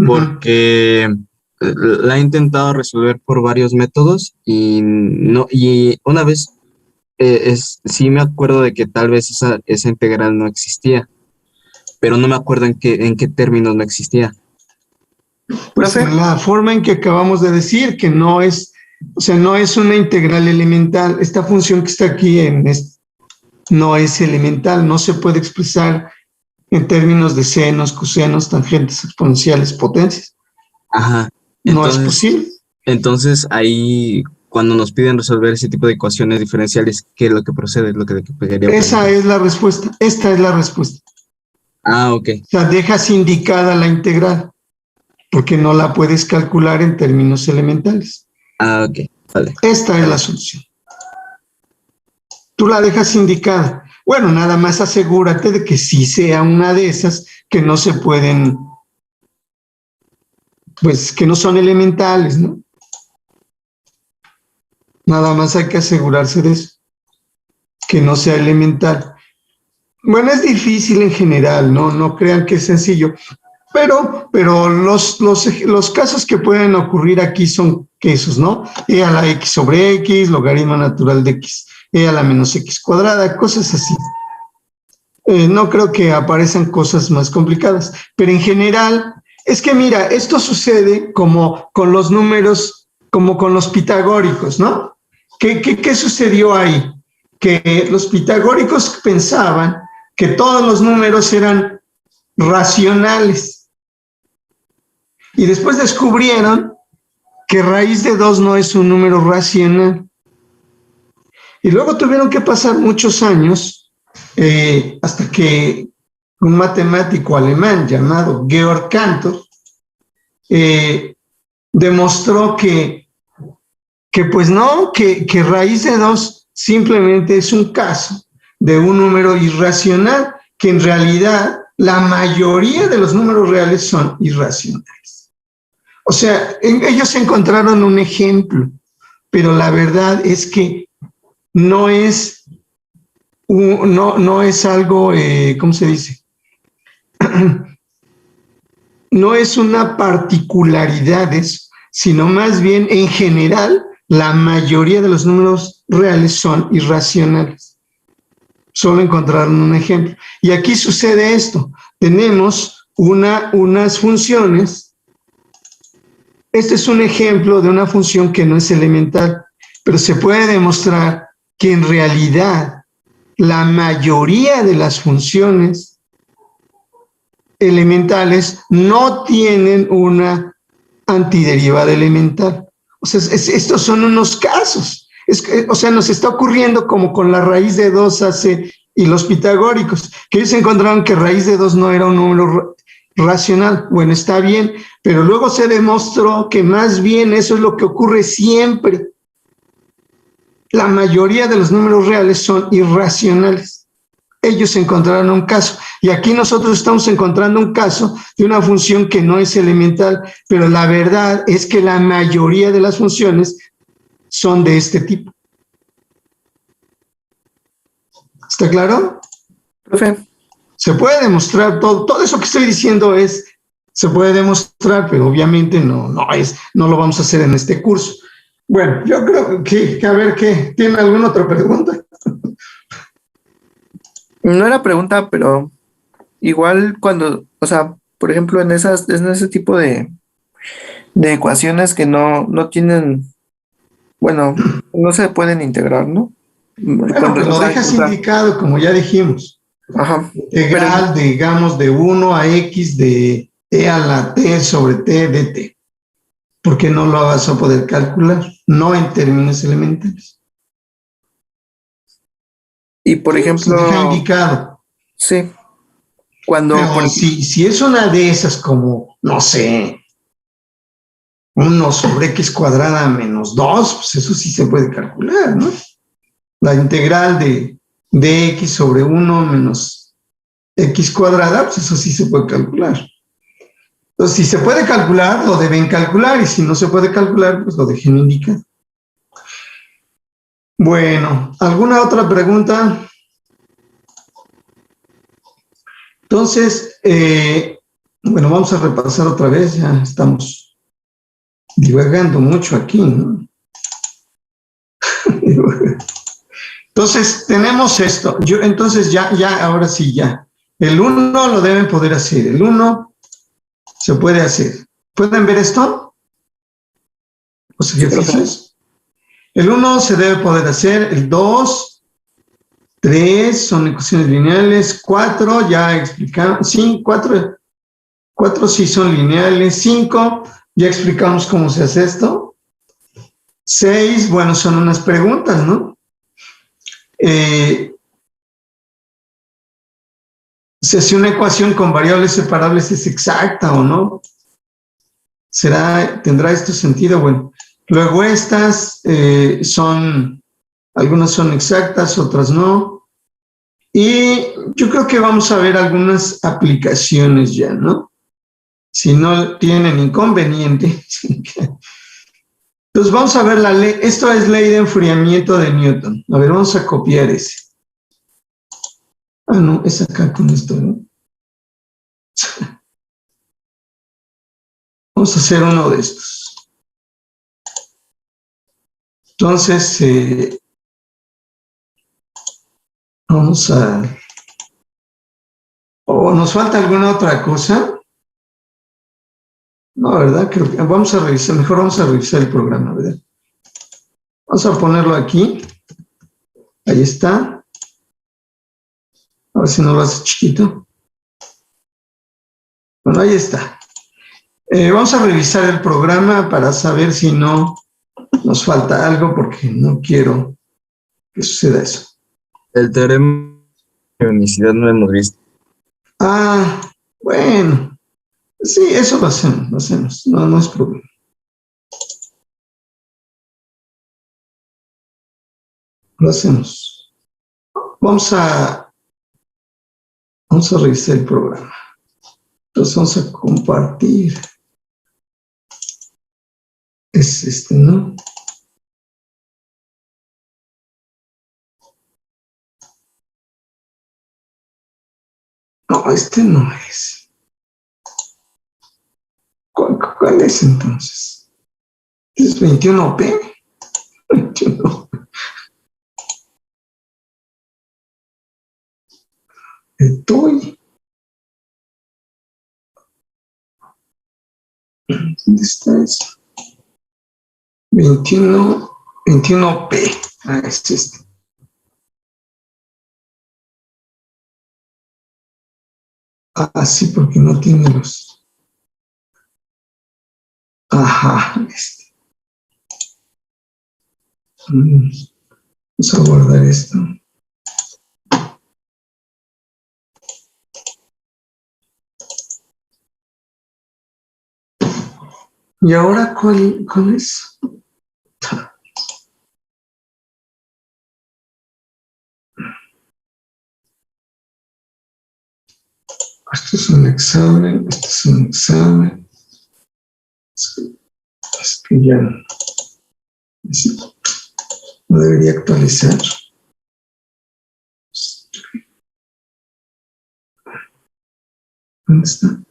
S5: porque la he intentado resolver por varios métodos y una vez sí me acuerdo de que tal vez esa integral no existía, pero no me acuerdo en qué términos no existía.
S2: Pues en la forma en que acabamos de decir, que no es, o sea, no es una integral elemental. Esta función que está aquí no es elemental, no se puede expresar en términos de senos, cosenos, tangentes, exponenciales, potencias.
S5: Ajá.
S2: No es posible.
S5: Entonces ahí, cuando nos piden resolver ese tipo de ecuaciones diferenciales, ¿qué es lo que procede? Es lo que quería
S2: Esa es la respuesta. Esta es la respuesta.
S5: Ah, ok.
S2: O sea, dejas indicada la integral, porque no la puedes calcular en términos elementales.
S5: Ah, ok. Vale.
S2: Esta es la solución. Tú la dejas indicada. Bueno, nada más asegúrate de que sí sea una de esas que no se pueden, pues que no son elementales, ¿no? Nada más hay que asegurarse de eso, que no sea elemental. Bueno, es difícil en general, ¿no? No crean que es sencillo, pero los casos que pueden ocurrir aquí son esos, ¿no? E a la x sobre x, logaritmo natural de x, e a la menos x cuadrada, cosas así. No creo que aparezcan cosas más complicadas, pero en general, es que mira, esto sucede como con los números, como con los pitagóricos, ¿no? ¿Qué sucedió ahí? Que los pitagóricos pensaban que todos los números eran racionales. Y después descubrieron que raíz de 2 no es un número racional. Y luego tuvieron que pasar muchos años hasta que un matemático alemán llamado Georg Cantor demostró que pues no, que raíz de 2 simplemente es un caso de un número irracional, que en realidad la mayoría de los números reales son irracionales. O sea, ellos encontraron un ejemplo, pero la verdad es que no es algo, ¿cómo se dice? No es una particularidad eso, sino más bien en general la mayoría de los números reales son irracionales. Solo encontraron un ejemplo. Y aquí sucede esto. Tenemos unas funciones. Este es un ejemplo de una función que no es elemental, pero se puede demostrar que en realidad la mayoría de las funciones elementales no tienen una antiderivada elemental. O sea, estos son unos casos. O sea, nos está ocurriendo como con la raíz de 2 y los pitagóricos, que ellos encontraron que raíz de 2 no era un número racional. Bueno, está bien, pero luego se demostró que más bien eso es lo que ocurre siempre. La mayoría de los números reales son irracionales. Ellos encontraron un caso, y aquí nosotros estamos encontrando un caso de una función que no es elemental, pero la verdad es que la mayoría de las funciones son de este tipo. ¿Está claro?
S1: Profe.
S2: Se puede demostrar todo eso que estoy diciendo se puede demostrar, pero obviamente no lo vamos a hacer en este curso. Bueno, yo creo que a ver, ¿qué? ¿Tiene alguna otra pregunta?
S1: No era pregunta, pero igual cuando, o sea, por ejemplo, en ese tipo de ecuaciones que no tienen, bueno, no se pueden integrar, ¿no?
S2: Bueno, pues lo dejas indicado, como ya dijimos.
S1: Ajá.
S2: Integral, digamos, de 1 a x de e a la t sobre t de t. Porque no lo vas a poder calcular, no en términos elementales.
S1: Y por ejemplo,
S2: se deja indicado.
S1: Sí. Cuando
S2: pero si es una de esas como, no sé, 1 sobre x cuadrada menos 2, pues eso sí se puede calcular, ¿no? La integral de x sobre 1 menos x cuadrada, pues eso sí se puede calcular. Entonces, si se puede calcular, lo deben calcular, y si no se puede calcular, pues lo dejen indicar. Bueno, ¿alguna otra pregunta? Entonces, bueno, vamos a repasar otra vez, ya estamos divagando mucho aquí, ¿no? Entonces, tenemos esto. Entonces, ahora sí, ya. El 1 lo deben poder hacer. El 1 se puede hacer. ¿Pueden ver esto? Los ejercicios. El 1 se debe poder hacer. El 2, 3 son ecuaciones lineales. 4 ya explicamos. 4 sí son lineales. 5 ya explicamos cómo se hace esto. 6, bueno, son unas preguntas, ¿no? Si una ecuación con variables separables es exacta o no, ¿tendrá esto sentido? Bueno, luego estas algunas son exactas, otras no, y yo creo que vamos a ver algunas aplicaciones ya, ¿no? Si no tienen inconveniente. Entonces vamos a ver la ley. Esto es ley de enfriamiento de Newton. A ver, vamos a copiar ese. Ah, no, es acá con esto, ¿no? Vamos a hacer uno de estos. Entonces, vamos a... ¿O nos falta alguna otra cosa? No, ¿verdad? Creo que vamos a revisar, mejor vamos a revisar el programa, ¿verdad? Vamos a ponerlo aquí. Ahí está. A ver si no lo hace chiquito. Bueno, ahí está. Vamos a revisar el programa para saber si no nos falta algo, porque no quiero que suceda eso.
S5: El teorema de unicidad no lo hemos visto.
S2: Ah, bueno. Sí, eso lo hacemos. No es problema. Lo hacemos. Vamos a revisar el programa. Entonces vamos a compartir. Es este, ¿no? No, este no es. ¿Cuál es entonces? ¿Es 21P? 21. El TOY. ¿Dónde está eso? 21P. Ah, es este. Ah, sí, porque no tiene los... Ajá, este. Vamos a guardar esto. ¿Y ahora cuál es? Esto es un examen, esto es un examen. Es que ya no debería actualizar. ¿Dónde está?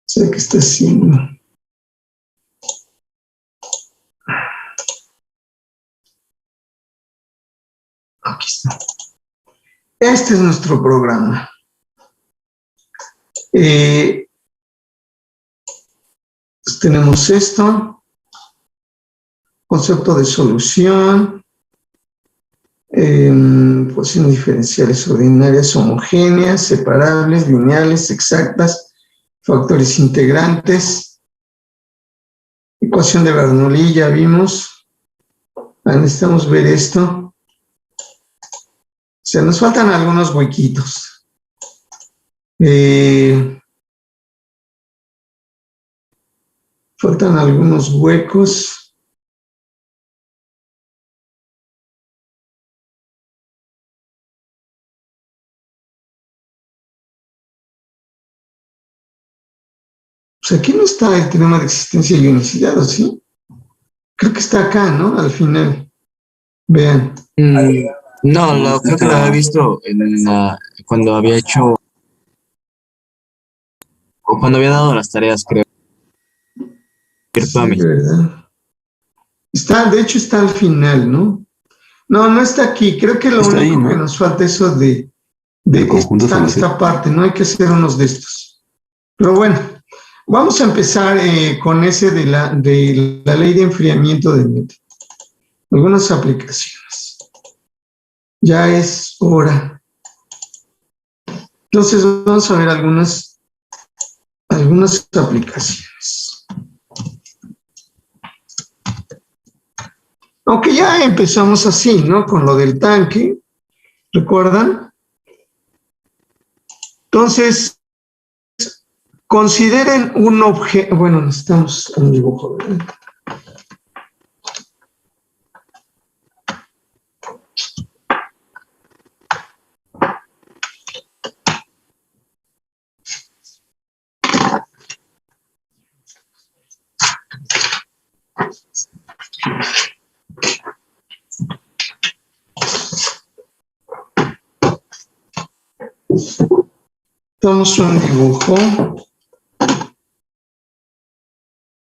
S2: Sé que está haciendo. Aquí está. Este es nuestro programa. Pues tenemos esto. Concepto de solución. Ecuaciones diferenciales ordinarias homogéneas, separables, lineales, exactas, factores integrantes. Ecuación de Bernoulli, ya vimos. Necesitamos ver esto. O sea, nos faltan algunos huequitos. Faltan algunos huecos. Pues aquí no está el teorema de existencia y unicidad, ¿o sí? Creo que está acá, ¿no? Al final. Vean.
S5: No, creo que lo había visto cuando había hecho, o cuando había dado las tareas, creo.
S2: Sí, ¿verdad? De hecho está al final, ¿no? No, no está aquí. Creo que lo
S4: Está
S2: único
S4: ahí, ¿no?
S2: que nos falta es eso de
S4: Del conjunto
S2: esta parte, ¿no? Hay que hacer unos de estos. Pero bueno, vamos a empezar con ese de la ley de enfriamiento de Newton. Algunas aplicaciones. Ya es hora. Entonces vamos a ver algunas aplicaciones. Aunque ya empezamos así, ¿no? Con lo del tanque, ¿recuerdan? Entonces, consideren un objeto, bueno, necesitamos un dibujo, ¿verdad? Damos un dibujo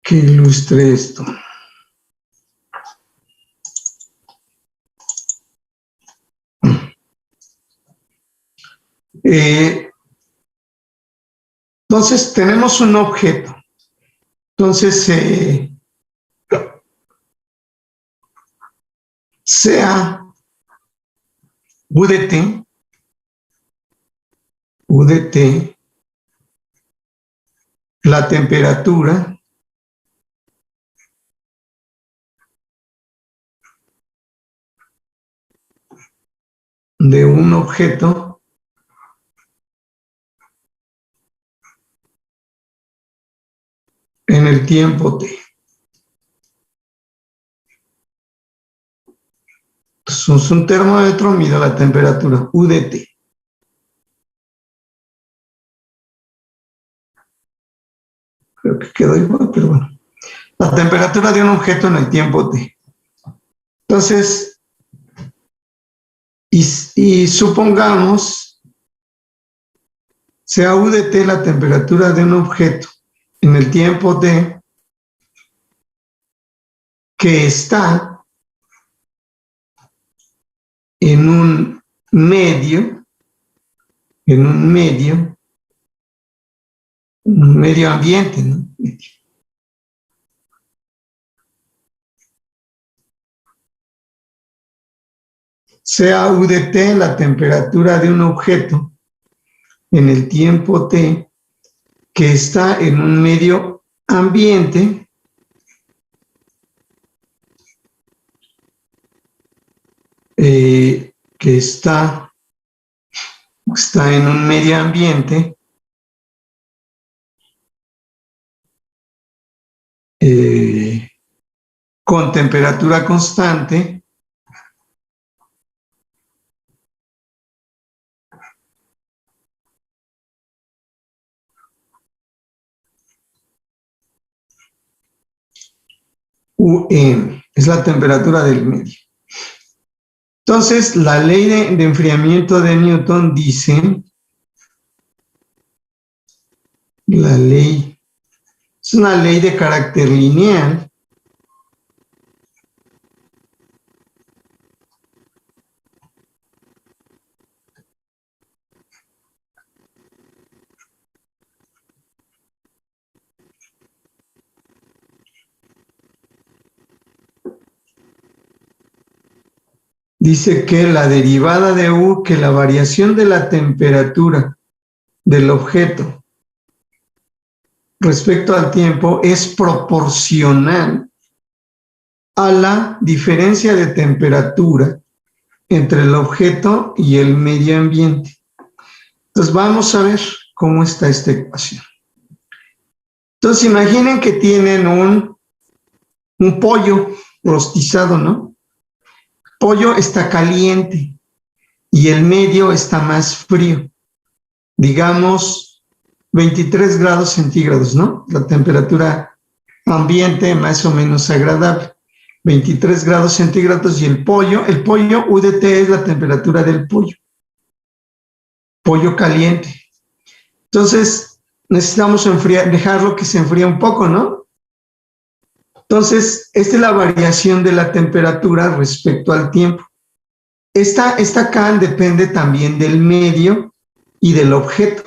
S2: que ilustre esto. Entonces, tenemos un objeto. Entonces, sea UDT, la temperatura de un objeto en el tiempo t. Entonces, un termómetro mide la temperatura UDT. Creo que quedó igual, pero bueno. La temperatura de un objeto en el tiempo t. Entonces, y supongamos sea UDT la temperatura de un objeto en el tiempo t que está en un medio ambiente, ¿no? Sea UDT la temperatura de un objeto en el tiempo t que está en un medio ambiente que está en un medio ambiente con temperatura constante UM, es la temperatura del medio. Entonces, la ley de enfriamiento de Newton dice, es una ley de carácter lineal, dice que la derivada de U, que la variación de la temperatura del objeto respecto al tiempo es proporcional a la diferencia de temperatura entre el objeto y el medio ambiente. Entonces vamos a ver cómo está esta ecuación. Entonces imaginen que tienen un pollo rostizado, ¿no? Pollo está caliente y el medio está más frío, digamos 23 grados centígrados, ¿no? La temperatura ambiente más o menos agradable, 23 grados centígrados y el pollo UDT es la temperatura del pollo caliente. Entonces necesitamos dejarlo que se enfríe un poco, ¿no? Entonces, esta es la variación de la temperatura respecto al tiempo. Esta CAN depende también del medio y del objeto.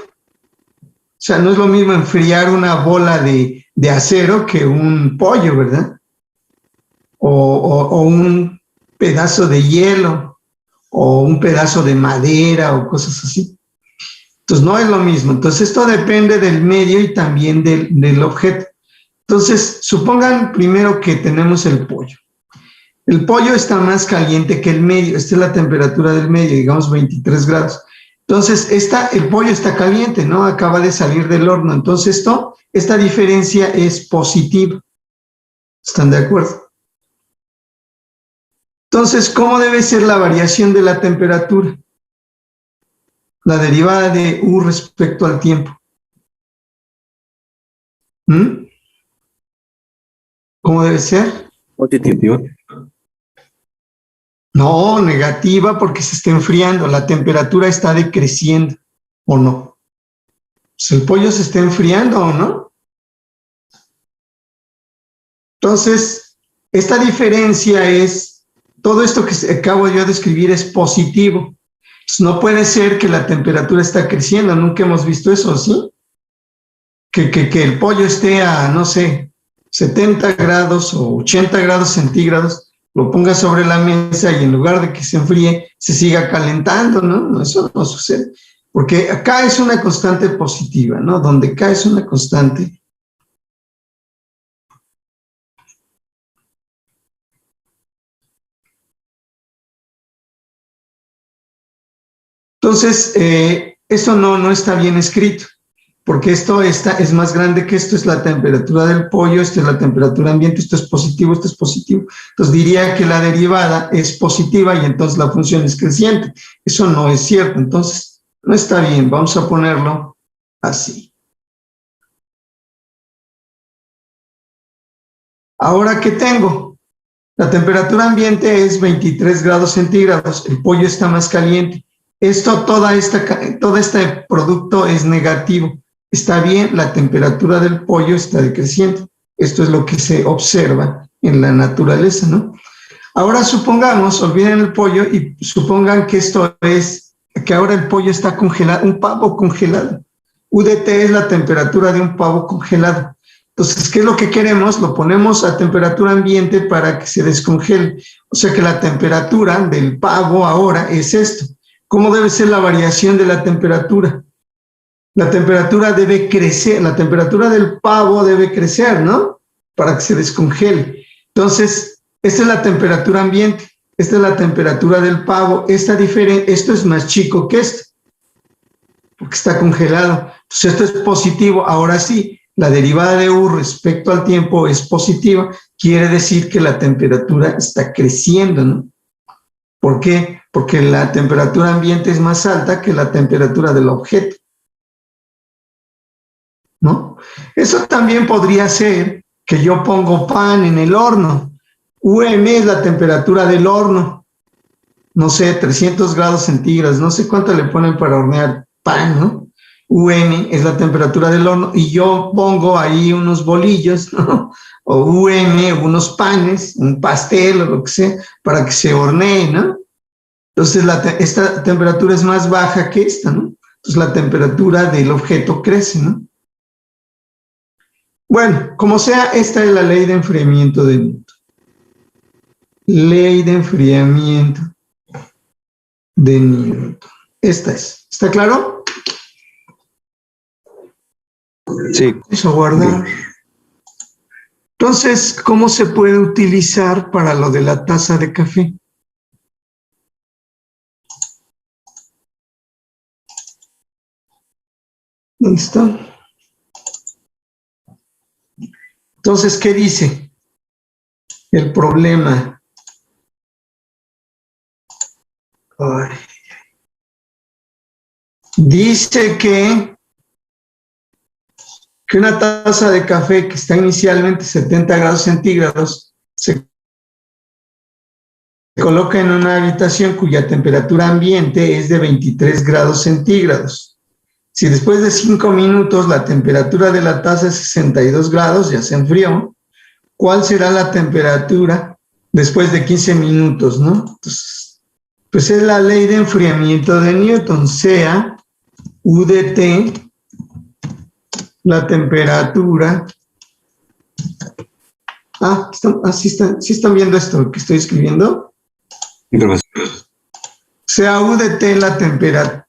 S2: O sea, no es lo mismo enfriar una bola de acero que un pollo, ¿verdad? O un pedazo de hielo, o un pedazo de madera, o cosas así. Entonces, no es lo mismo. Entonces, esto depende del medio y también del objeto. Entonces, supongan primero que tenemos el pollo. El pollo está más caliente que el medio. Esta es la temperatura del medio, digamos 23 grados. Entonces, el pollo está caliente, ¿no? Acaba de salir del horno. Entonces, esta diferencia es positiva. ¿Están de acuerdo? Entonces, ¿cómo debe ser la variación de la temperatura? La derivada de U respecto al tiempo. ¿Cómo debe ser?
S4: Positivo.
S2: No, negativa porque se está enfriando, la temperatura está decreciendo, ¿o no? Pues el pollo se está enfriando, ¿o no? Entonces, esta diferencia todo esto que acabo yo de escribir es positivo. Pues no puede ser que la temperatura está creciendo, nunca hemos visto eso, ¿sí? Que el pollo esté a, no sé, 70 grados o 80 grados centígrados, lo ponga sobre la mesa y en lugar de que se enfríe, se siga calentando, ¿no? Eso no sucede. Porque acá es una constante positiva, ¿no? Donde K es una constante. Entonces, esto no está bien escrito, porque esto es más grande que esto, es la temperatura del pollo, esto es la temperatura ambiente, esto es positivo, esto es positivo. Entonces diría que la derivada es positiva y entonces la función es creciente. Eso no es cierto, entonces no está bien, vamos a ponerlo así. Ahora, ¿qué tengo? La temperatura ambiente es 23 grados centígrados, el pollo está más caliente. Todo este producto es negativo. Está bien, la temperatura del pollo está decreciendo. Esto es lo que se observa en la naturaleza, ¿no? Ahora supongamos, olviden el pollo y supongan que que ahora el pollo está congelado, un pavo congelado. UDT es la temperatura de un pavo congelado. Entonces, ¿qué es lo que queremos? Lo ponemos a temperatura ambiente para que se descongele. O sea que la temperatura del pavo ahora es esto. ¿Cómo debe ser la variación de la temperatura? La temperatura debe crecer, la temperatura del pavo debe crecer, ¿no? Para que se descongele. Entonces, esta es la temperatura ambiente, esta es la temperatura del pavo, esto es más chico que esto, porque está congelado. Entonces, esto es positivo. Ahora sí, la derivada de U respecto al tiempo es positiva, quiere decir que la temperatura está creciendo, ¿no? ¿Por qué? Porque la temperatura ambiente es más alta que la temperatura del objeto, ¿no? Eso también podría ser que yo pongo pan en el horno. UM es la temperatura del horno, no sé, 300 grados centígrados, no sé cuánto le ponen para hornear pan, ¿no? UM es la temperatura del horno y yo pongo ahí unos bolillos, ¿no? O UM, unos panes, un pastel o lo que sea, para que se hornee, ¿no? Entonces, esta temperatura es más baja que esta, ¿no? Entonces, la temperatura del objeto crece, ¿no? Bueno, como sea, esta es la ley de enfriamiento de Newton. Ley de enfriamiento de Newton. Esta es. ¿Está claro?
S4: Sí.
S2: Eso guardar. Entonces, ¿cómo se puede utilizar para lo de la taza de café? ¿Dónde está? Entonces, ¿qué dice el problema? Ay. Dice que una taza de café que está inicialmente 70 grados centígrados se coloca en una habitación cuya temperatura ambiente es de 23 grados centígrados. Si después de 5 minutos la temperatura de la taza es 62 grados, ya se enfrió, ¿cuál será la temperatura después de 15 minutos, no? Entonces, pues es la ley de enfriamiento de Newton, sea U de T, la temperatura. Sí están viendo esto que estoy escribiendo. Sea U de T la temperatura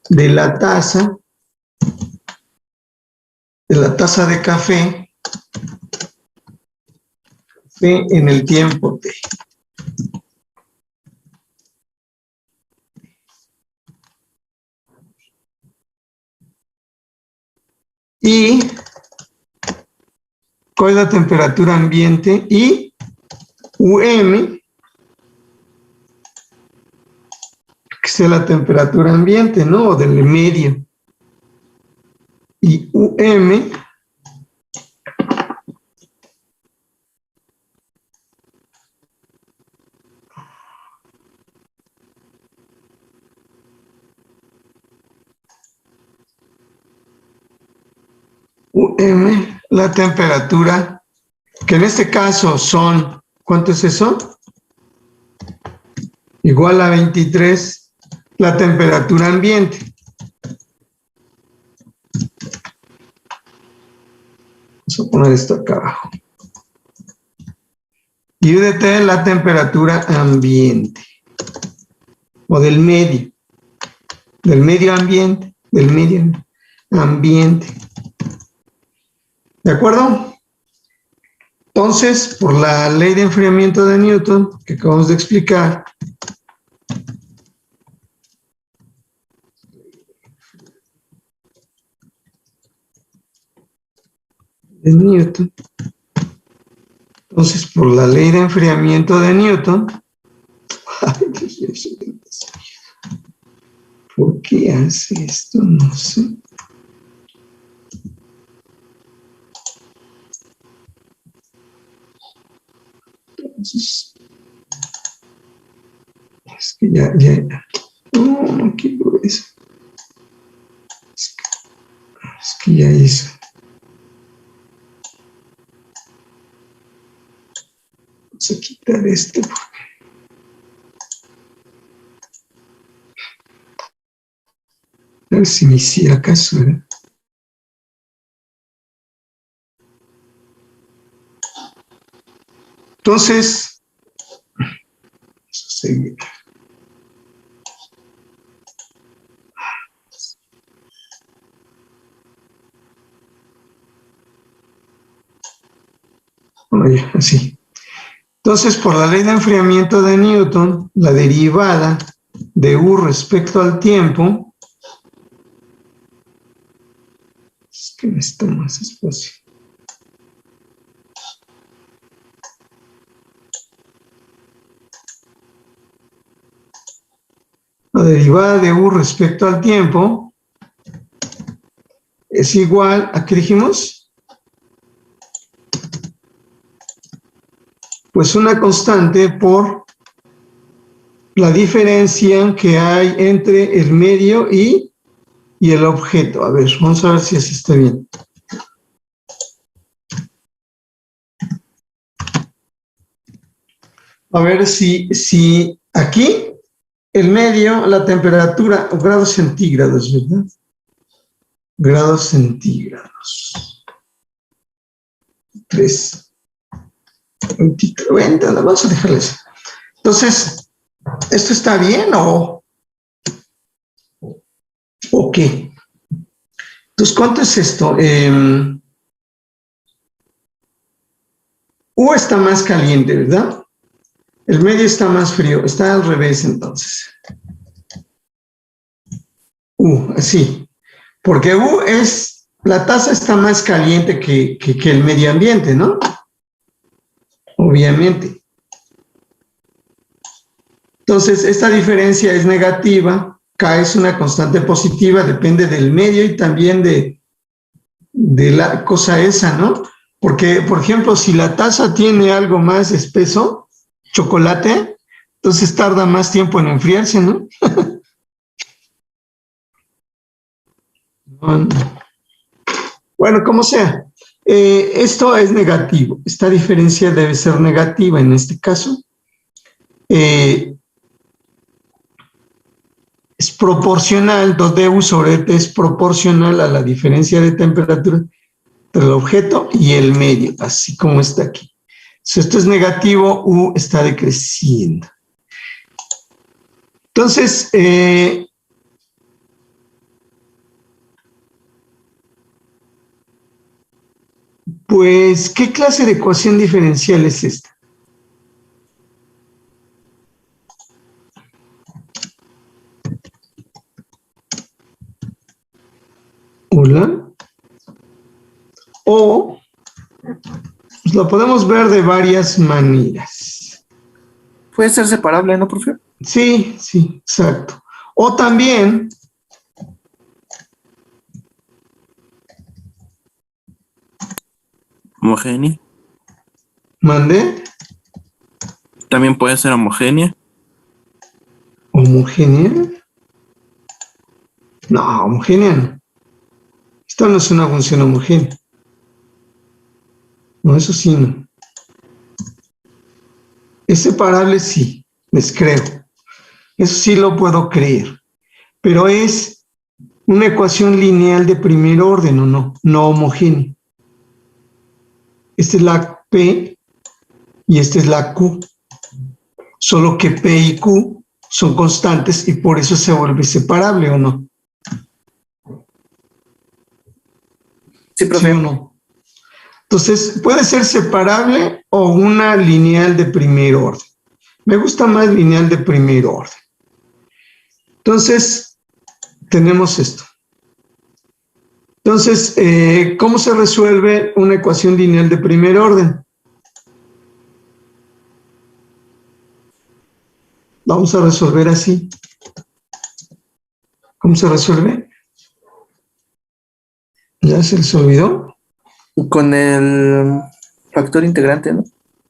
S2: de la taza de café en el tiempo T. Y ¿cuál es la temperatura ambiente? Y UM, que sea la temperatura ambiente, ¿no? O del medio. Y UM la temperatura, que en este caso son, ¿cuánto es eso? Igual a 23, la temperatura ambiente. Vamos a poner esto acá abajo. Y U de T es la temperatura ambiente, o del medio ambiente, ¿De acuerdo? Entonces, por la ley de enfriamiento de Newton, que acabamos de explicar, entonces, por la ley de enfriamiento de Newton, ¿por qué hace esto? No sé. Entonces, es que ya. No quiero eso. Es que ya hizo. Vamos a quitar esto porque a ver si me hiciera caso, ¿verdad? Entonces, vamos a seguir. Bueno, ya, así. Entonces, por la ley de enfriamiento de Newton, la derivada de U respecto al tiempo, es que necesito más espacio. La derivada de U respecto al tiempo es igual a, ¿qué dijimos? Pues una constante por la diferencia que hay entre el medio y el objeto. A ver, vamos a ver si así está bien. A ver si aquí el medio, la temperatura, grados centígrados, ¿verdad? Grados centígrados. 3. 20, vamos a dejarles. Entonces, ¿esto está bien o qué? Entonces, ¿cuánto es esto? U está más caliente, ¿verdad? El medio está más frío. Está al revés, entonces. U, así. Porque U es la taza está más caliente que el medio ambiente, ¿no? Obviamente. Entonces, esta diferencia es negativa, K es una constante positiva, depende del medio y también de la cosa esa, ¿no? Porque, por ejemplo, si la taza tiene algo más espeso, chocolate, entonces tarda más tiempo en enfriarse, ¿no? Bueno, como sea, esto es negativo. Esta diferencia debe ser negativa en este caso. Es proporcional, 2du sobre t es proporcional a la diferencia de temperatura entre el objeto y el medio, así como está aquí. Si esto es negativo, U está decreciendo. Entonces, pues, ¿qué clase de ecuación diferencial es esta? Hola. O pues lo podemos ver de varias maneras.
S1: Puede ser separable, ¿no, profe?
S2: Sí, sí, exacto. O también
S6: Homogénea.
S2: mandé
S6: También puede ser homogénea.
S2: homogénea. No, homogénea no. Esto no es una función homogénea. No, eso sí no. Es separable, sí, les creo. Eso sí lo puedo creer. Pero es una ecuación lineal de primer orden, ¿o no? No homogénea. Esta es la P y esta es la Q. Solo que P y Q son constantes y por eso se vuelve separable, ¿o no?
S1: Sí,
S2: ¿Sí
S1: profe.
S2: o no? Entonces, puede ser separable o una lineal de primer orden. Me gusta más lineal de primer orden. Entonces, tenemos esto. Entonces, ¿cómo se resuelve una ecuación lineal de primer orden? Vamos a resolver así. ¿Cómo se resuelve? ¿Ya se les olvidó?
S1: Con el factor integrante, ¿no?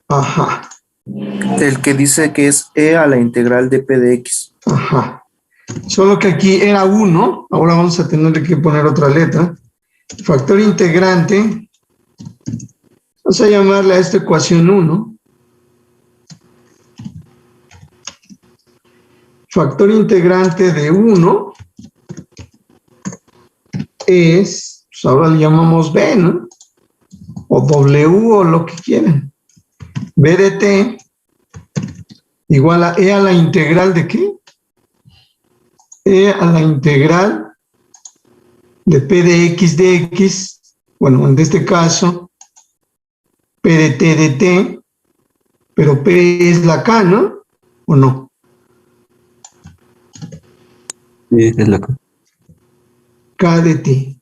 S2: Ajá,
S1: El que dice que es e a la integral de p de x.
S2: ajá. Solo que aquí era 1, ahora vamos a tener que poner otra letra. Factor integrante, vamos a llamarle a esta ecuación 1. Factor integrante de 1 es, pues ahora le llamamos B, ¿no? O W o lo que quieran. B de t igual a E a la integral de ¿qué? E a la integral de P de X, bueno, en este caso, P de T, pero P es la K, ¿no? ¿O no?
S4: Sí, es la K.
S2: K de T.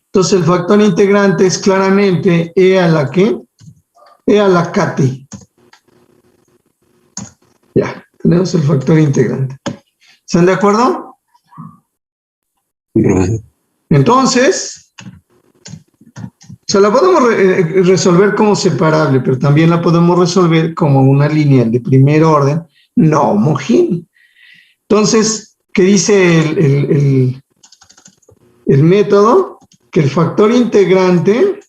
S2: Entonces el factor integrante es claramente E a la ¿qué? E a la KT. Ya, tenemos el factor integrante. ¿Están de acuerdo?
S4: Sí, profesor.
S2: Entonces, o sea, la podemos resolver como separable, pero también la podemos resolver como una lineal de primer orden no homogénea. Entonces, ¿qué dice el método? Que el factor integrante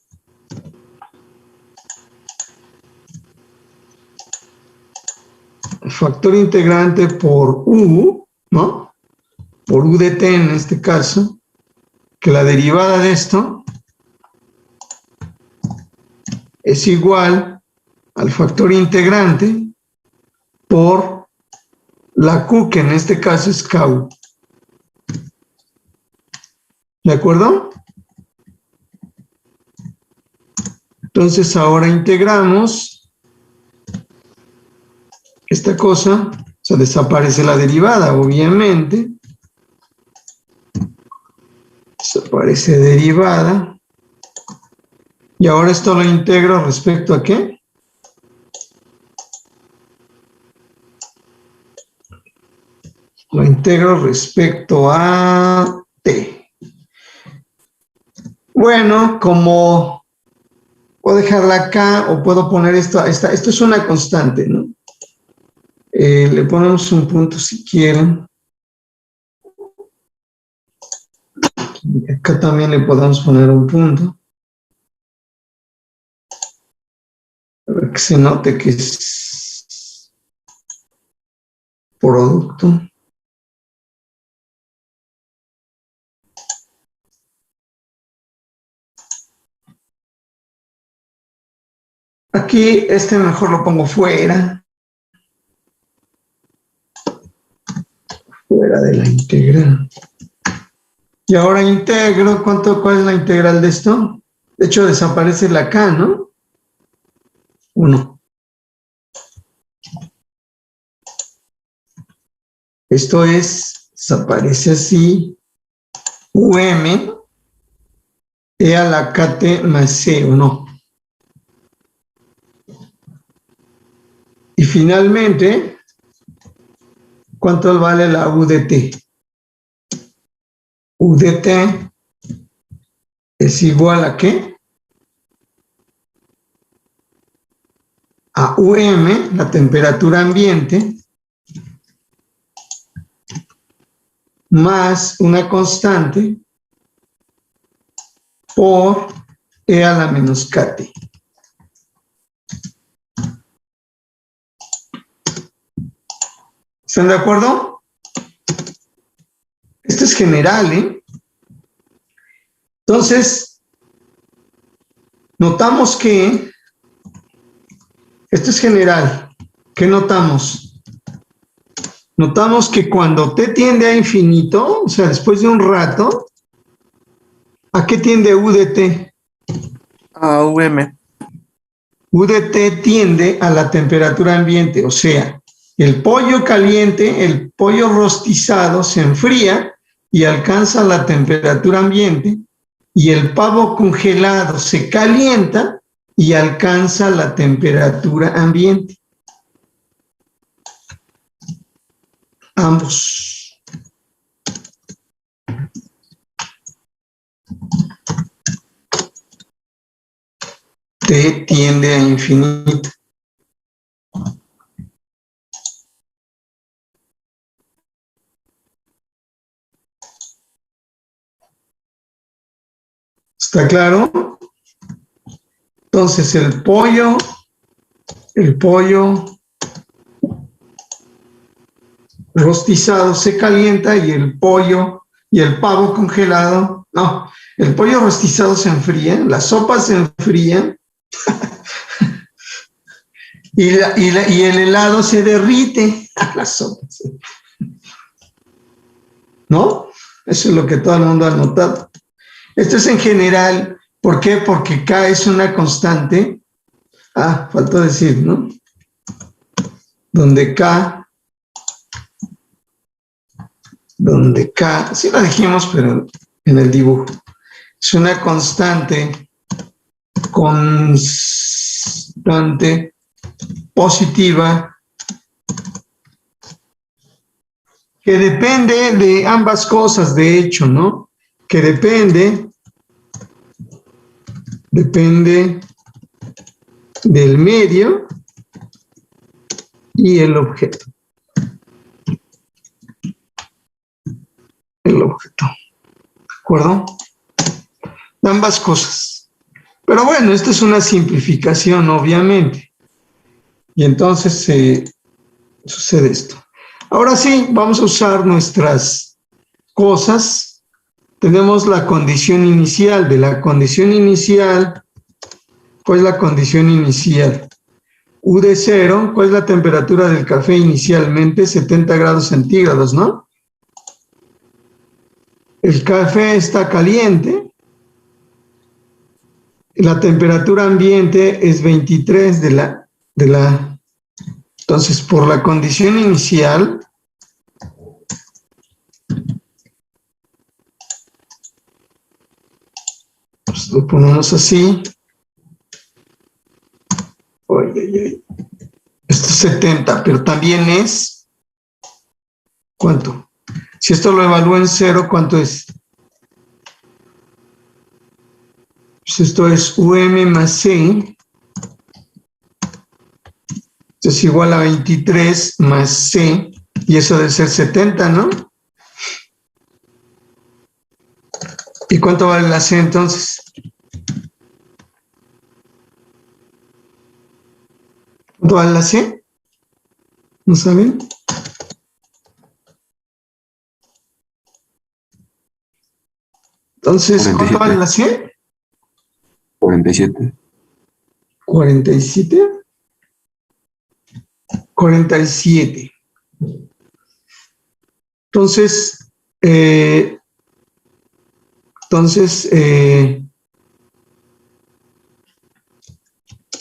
S2: por U, ¿no? Por U de t en este caso, que la derivada de esto es igual al factor integrante por la Q, que en este caso es KU. ¿De acuerdo? Entonces ahora integramos esta cosa, o sea, desaparece la derivada, obviamente. Desaparece derivada. Y ahora esto lo integro respecto a ¿qué? Lo integro respecto a t. Bueno, como puedo dejarla acá o puedo poner esto, esto es una constante, ¿no? Le ponemos un punto si quieren. Acá también le podemos poner un punto. Para que se note que es producto. Aquí este mejor lo pongo fuera. Fuera de la integral. Y ahora integro, ¿cuál es la integral de esto? De hecho, desaparece la K, ¿no? 1. Esto es, desaparece así, e a la kt más c, ¿o no? Y finalmente, ¿cuánto vale la u de t? U de t es igual a ¿qué? A la temperatura ambiente, más una constante por e a la menos kt. ¿Están de acuerdo? Esto es general, ¿eh? Entonces, notamos que esto es general. ¿Qué notamos? Notamos que cuando t tiende a infinito, o sea, después de un rato, ¿a qué tiende u de t?
S1: A UM.
S2: U de t tiende a la temperatura ambiente, o sea, el pollo caliente, el pollo rostizado se enfría y alcanza la temperatura ambiente, y el pavo congelado se calienta y alcanza la temperatura ambiente. Ambos. T tiende a infinito. ¿Está claro? Entonces el pollo rostizado se calienta y el pavo congelado, no, el pollo rostizado se enfría, la sopa se enfría y el helado se derrite. La sopa, sí. ¿No? Eso es lo que todo el mundo ha notado. Esto es en general. ¿Por qué? Porque K es una constante. Faltó decir, ¿no? Donde K, sí lo dijimos, pero en el dibujo, es una constante positiva que depende de ambas cosas, de hecho, ¿no? Que depende del medio y el objeto. ¿De acuerdo? Ambas cosas. Pero bueno, esto es una simplificación, obviamente. Y entonces sucede esto. Ahora sí, vamos a usar nuestras cosas. Tenemos la condición inicial. De la condición inicial, ¿cuál es la condición inicial? U de 0, ¿cuál es la temperatura del café inicialmente? 70 grados centígrados, ¿no? El café está caliente. La temperatura ambiente es 23 Entonces, por la condición inicial, Lo ponemos así. Oye, oye. Esto es 70, pero también es... ¿Cuánto? Si esto lo evalúo en 0, ¿cuánto es? Pues esto es UM más C. Esto es igual a 23 más C. Y eso debe ser 70, ¿no? ¿Y cuánto vale la C entonces? ¿Cuánto vale la C? ¿No saben? Entonces, ¿cuánto vale la C?
S4: 47.
S2: 47. 47. Entonces,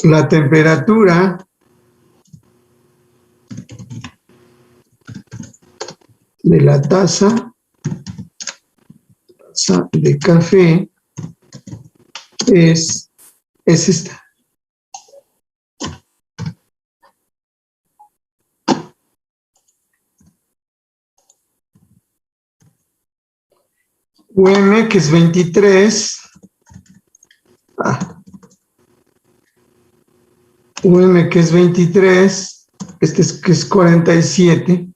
S2: la temperatura de la taza de café es esta. UM, que es 23. UM, que es 23. Este es que es 47.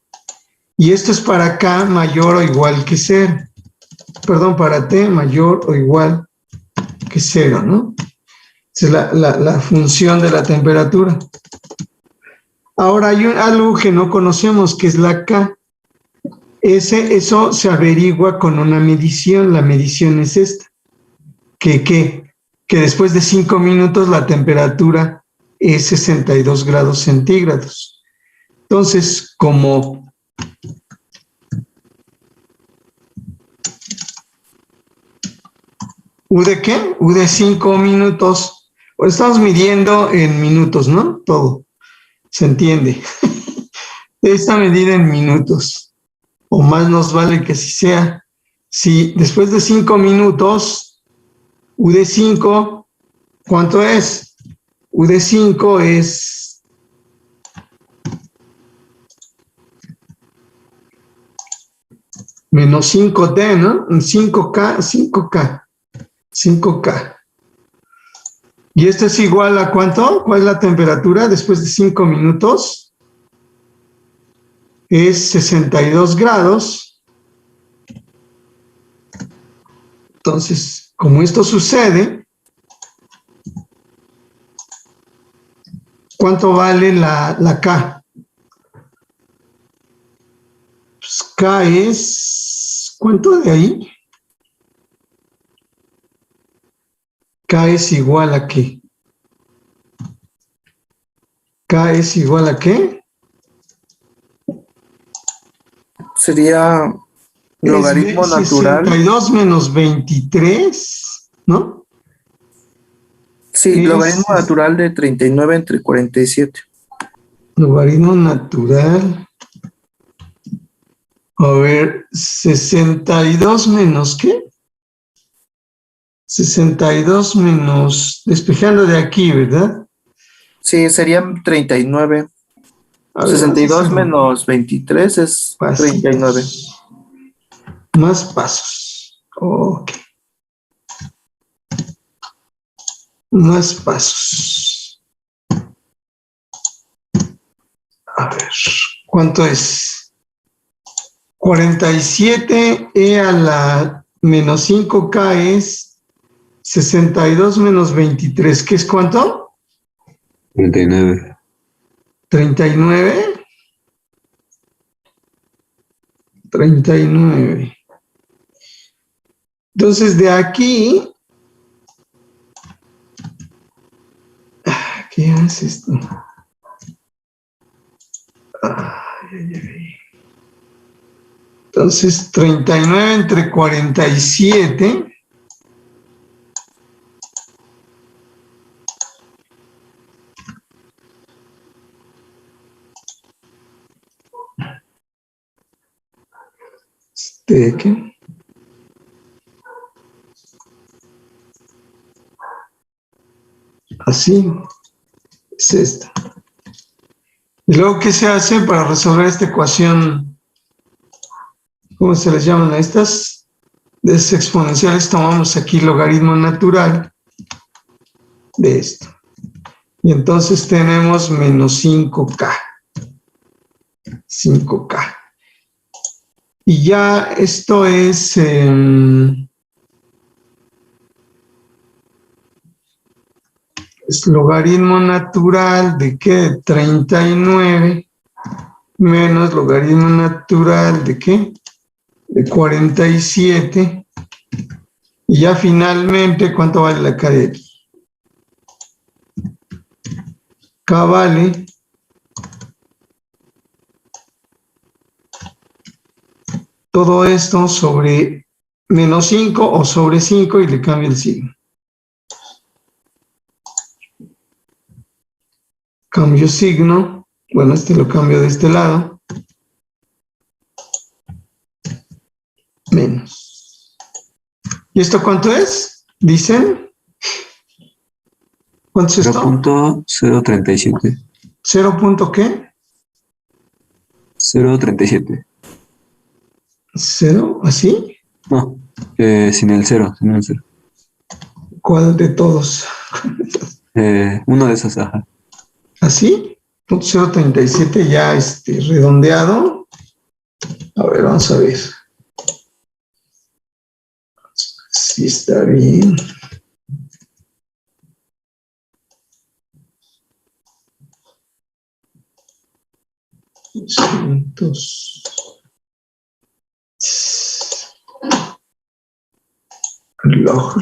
S2: Y esto es para K mayor o igual que 0. Perdón, para T mayor o igual que 0, ¿no? Esa es la función de la temperatura. Ahora hay algo que no conocemos, que es la K. Eso se averigua con una medición. La medición es esta. Que después de 5 minutos la temperatura es 62 grados centígrados. Entonces, como ¿U de qué? U de 5 minutos. Pues estamos midiendo en minutos, ¿no? Todo. ¿Se entiende? Esta medida en minutos. O más nos vale que así sea. Si después de 5 minutos, U de 5, ¿cuánto es? U de 5 es... menos 5T, ¿no? 5K, 5K. 5K. ¿Y esto es igual a cuánto? ¿Cuál es la temperatura después de 5 minutos? Es 62 grados. Entonces, como esto sucede, ¿cuánto vale la K? Pues K es... ¿cuánto de ahí? K es igual a ¿qué? K es igual a ¿qué?
S1: Sería logaritmo
S2: es
S1: natural.
S2: 62 menos 23, ¿no?
S1: Sí, logaritmo natural de 39 entre 47.
S2: Logaritmo natural. A ver, 62 menos ¿qué? 62 menos, despejando de aquí, ¿verdad?
S1: Sí, serían 39.
S2: A ver,
S1: 62 menos 23 es 39.
S2: Más pasos. Ok. Más pasos. A ver, ¿cuánto es? 47 e a la menos 5K es 62 menos 23. ¿Qué es cuánto?
S4: 39.
S2: 39. 39. Entonces, de aquí... ¿Qué hace esto? Entonces, 39 entre 47. ¿Qué? Así es esto. Y luego, ¿qué se hace para resolver esta ecuación? ¿Cómo se les llaman a estas? De esas exponenciales, tomamos aquí el logaritmo natural de esto. Y entonces tenemos menos 5K. 5K. Y ya esto es logaritmo natural de ¿qué? 39 menos logaritmo natural de ¿qué? De 47. Y ya finalmente, ¿cuánto vale la K de aquí? K vale todo esto sobre menos 5 o sobre 5 y le cambio el signo. Cambio signo. Bueno, este lo cambio de este lado. Menos. ¿Y esto cuánto es? ¿Dicen? ¿Cuánto es esto?
S4: 0.037.
S2: ¿0 punto qué?
S4: 0.37.
S2: ¿0? ¿Así?
S4: No, sin el cero.
S2: ¿Cuál de todos?
S4: Uno de esos, ajá.
S2: ¿Así? Punto 0.37 ya redondeado. A ver, vamos a ver. Sí, está bien. Cientos. Log.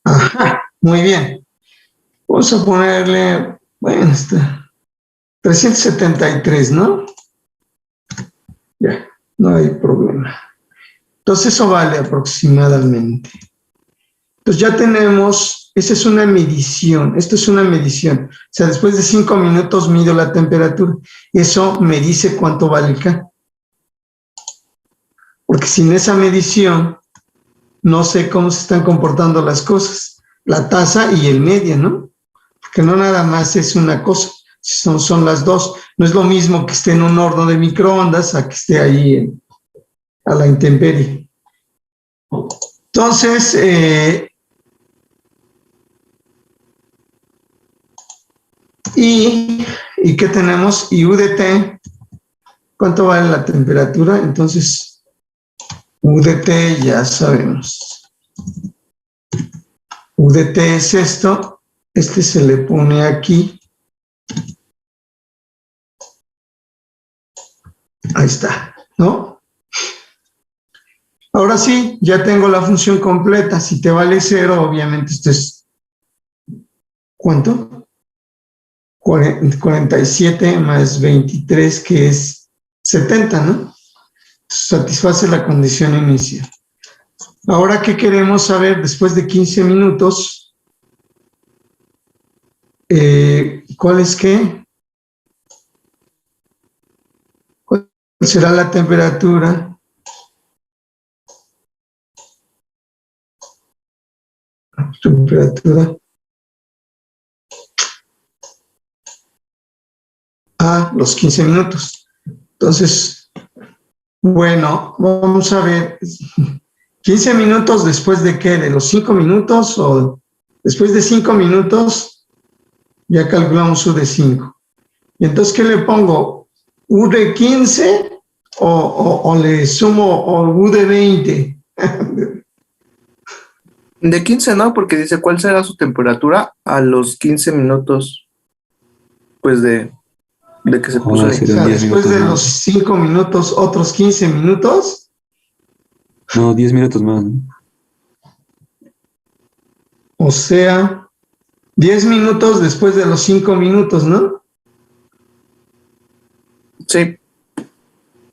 S2: Ajá, muy bien. Vamos a ponerle, bueno, está 373, ¿no? Ya, no hay problema. Entonces eso vale aproximadamente. Entonces ya tenemos, esa es una medición, esto es una medición. O sea, después de 5 minutos mido la temperatura. Eso me dice cuánto vale K. Porque sin esa medición no sé cómo se están comportando las cosas. La tasa y el medio, ¿no? Porque no nada más es una cosa, son las dos. No es lo mismo que esté en un horno de microondas a que esté ahí a la intemperie. Entonces, ¿y qué tenemos? Y U de T, ¿cuánto vale la temperatura? Entonces, U de T ya sabemos. U de T es esto. Se le pone aquí. Ahí está, ¿no? Ahora sí, ya tengo la función completa. Si te vale 0, obviamente esto es, ¿cuánto? 47 más 23, que es 70, ¿no? Satisface la condición inicial. Ahora, ¿qué queremos saber después de 15 minutos? ¿Cuál es qué? ¿Cuál será la temperatura? Temperatura a los 15 minutos. Entonces, bueno, vamos a ver. 15 minutos después de qué, de los 5 minutos o después de 5 minutos, ya calculamos U de 5. Y entonces, ¿qué le pongo? ¿U de 15 o le sumo U de 20?
S1: De 15 no, porque dice cuál será su temperatura a los 15 minutos, pues de que se puso ahí.
S2: O sea, después de los 5 minutos, otros 15 minutos.
S4: No, 10 minutos más, ¿no?
S2: O sea, 10 minutos después de los 5 minutos, ¿no?
S1: Sí.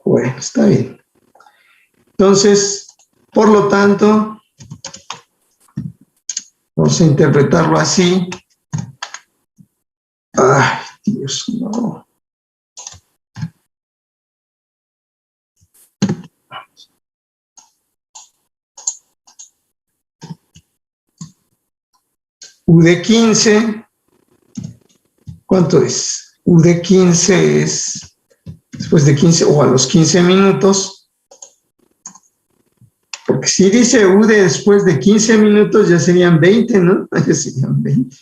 S2: Bueno, está bien. Entonces, por lo tanto, Vamos a interpretarlo así. Ay, Dios, no. U de 15, ¿cuánto es? U de 15 es después de 15 o a los 15 minutos. Porque si dice U de después de 15 minutos, ya serían 20, ¿no? Ya serían 20.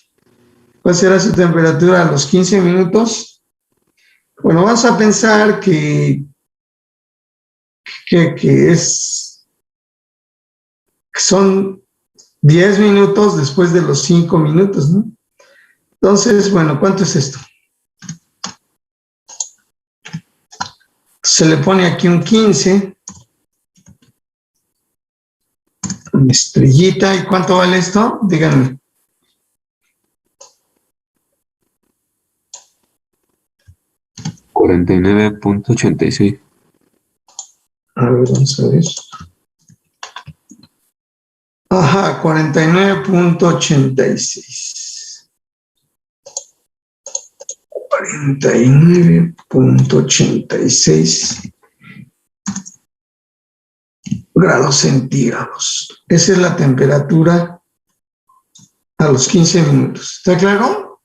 S2: ¿Cuál será su temperatura a los 15 minutos? Bueno, vamos a pensar que son 10 minutos después de los 5 minutos, ¿no? Entonces, bueno, ¿cuánto es esto? Se le pone aquí un 15, una estrellita. ¿Y cuánto vale esto? Díganme.
S4: $49.86.
S2: A ver, vamos a ver. Ajá, 49.86. 49.86 grados centígrados. Esa es la temperatura a los 15 minutos. ¿Está claro?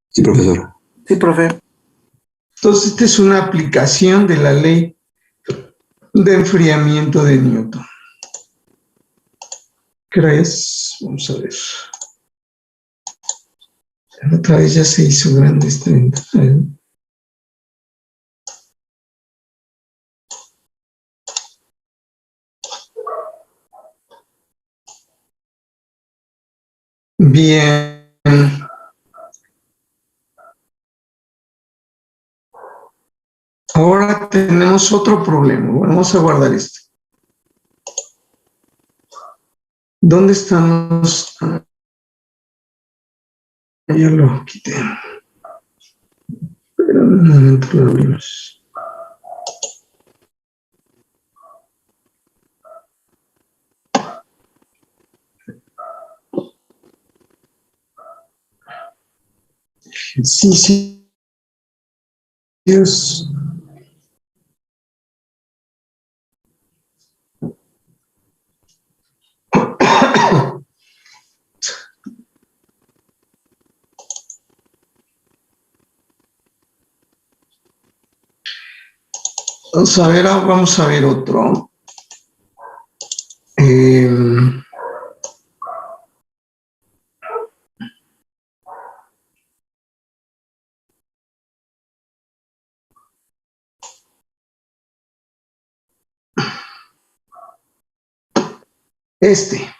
S4: Sí, profesor.
S1: Sí, profe.
S2: Entonces, esta es una aplicación de la ley de enfriamiento de Newton. ¿Crees? Vamos a ver. Otra vez ya se hizo grande esta ventana. Bien. Ahora tenemos otro problema. Bueno, vamos a guardar esto. ¿Dónde estamos? Ya lo quité. Pero un momento lo abrimos. Ejercicios. Vamos a ver otro. Este.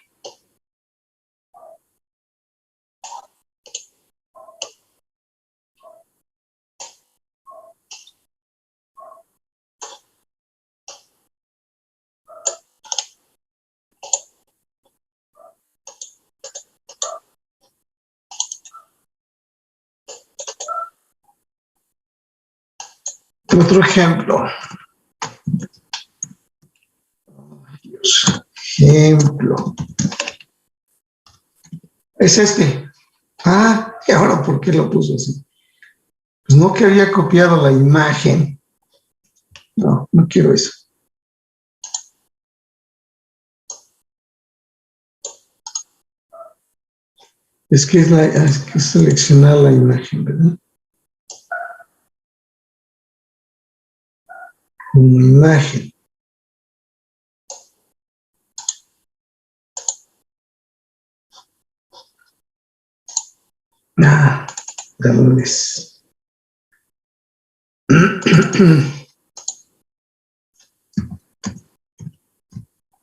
S2: Otro ejemplo. Ejemplo. Es este. Ah, ¿y ahora por qué lo puso así? Pues no que había copiado la imagen. No, no quiero eso. Es que es seleccionar la imagen, ¿verdad? Una imagen. Ah, darles.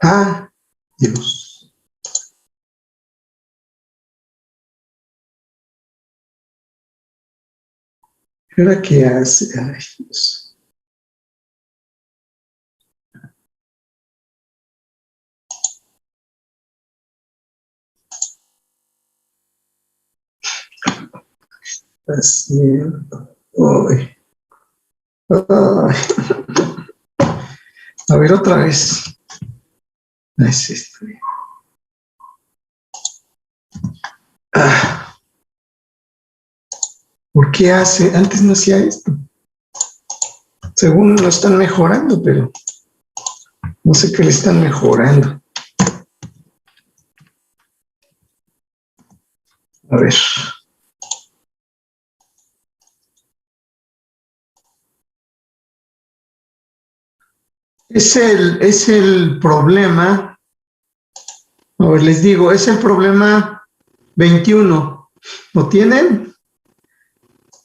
S2: Ah, Dios. ¿Y ahora qué hace? Ay, Dios. Haciendo. Ay. Ay. A ver, otra vez. Es esto. ¿Por qué hace? Antes no hacía esto. Según lo están mejorando, pero no sé qué le están mejorando. A ver. Es el problema. A ver, les digo, es el problema 21. ¿Lo tienen?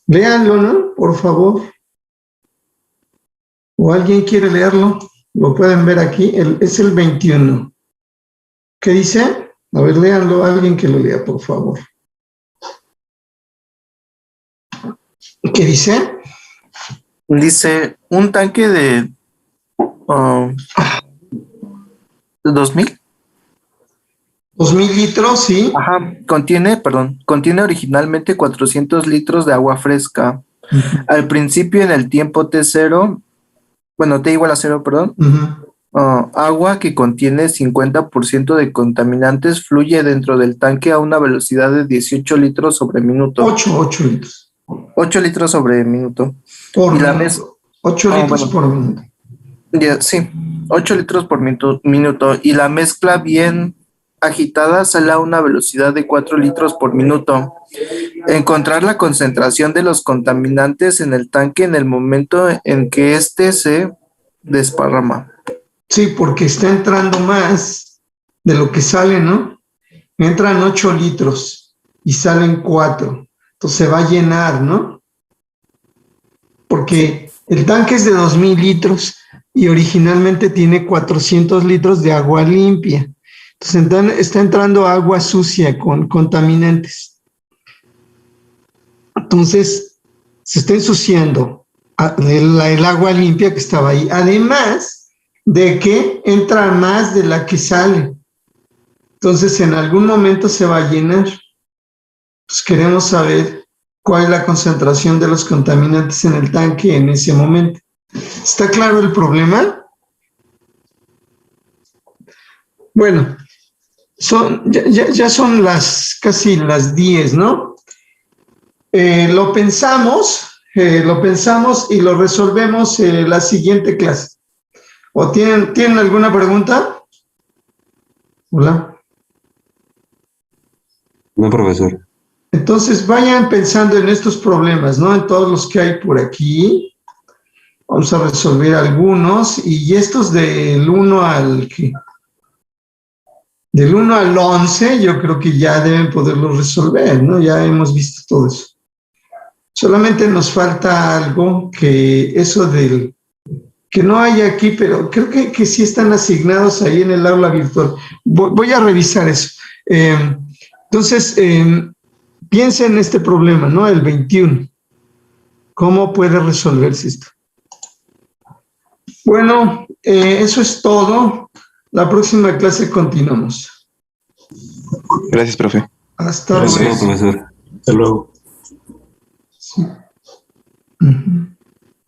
S2: Léanlo, ¿no? Por favor. ¿O alguien quiere leerlo? Lo pueden ver aquí. Es el 21. ¿Qué dice? A ver, léanlo. Alguien que lo lea, por favor. ¿Qué dice?
S1: Dice, un tanque de 2000.
S2: 2000 litros, sí.
S1: Ajá, contiene originalmente 400 litros de agua fresca. Al principio, en el tiempo T0, bueno, T igual a 0, perdón, agua que contiene 50% de contaminantes fluye dentro del tanque a una velocidad de 18 litros sobre minuto.
S2: 8 litros.
S1: 8 litros sobre minuto.
S2: Por
S1: Y la
S2: minuto. 8 litros
S1: bueno.
S2: por minuto.
S1: Sí, 8 litros por minuto. Y la mezcla bien agitada sale a una velocidad de 4 litros por minuto. Encontrar la concentración de los contaminantes en el tanque en el momento en que éste se desparrama.
S2: Sí, porque está entrando más de lo que sale, ¿no? Entran 8 litros y salen 4. Entonces se va a llenar, ¿no? Porque el tanque es de 2000 litros y originalmente tiene 400 litros de agua limpia. Entonces está entrando agua sucia con contaminantes. Entonces se está ensuciando el agua limpia que estaba ahí. Además de que entra más de la que sale. Entonces en algún momento se va a llenar. Pues queremos saber cuál es la concentración de los contaminantes en el tanque en ese momento. ¿Está claro el problema? Bueno, ya son casi las 10, ¿no? Lo pensamos y lo resolvemos en la siguiente clase. ¿O tienen alguna pregunta? Hola.
S4: No, profesor.
S2: Entonces vayan pensando en estos problemas, ¿no? En todos los que hay por aquí. Vamos a resolver algunos. Y estos del 1 al 11, yo creo que ya deben poderlos resolver, ¿no? Ya hemos visto todo eso. Solamente nos falta algo que eso que no hay aquí, pero creo que sí están asignados ahí en el aula virtual. Voy a revisar eso. Entonces, piensen en este problema, ¿no? El 21. ¿Cómo puede resolverse esto? Bueno, eso es todo. La próxima clase continuamos.
S6: Gracias, profe.
S2: Hasta
S4: Gracias,
S2: luego.
S4: profesor.
S3: Hasta luego.
S2: Sí. Uh-huh.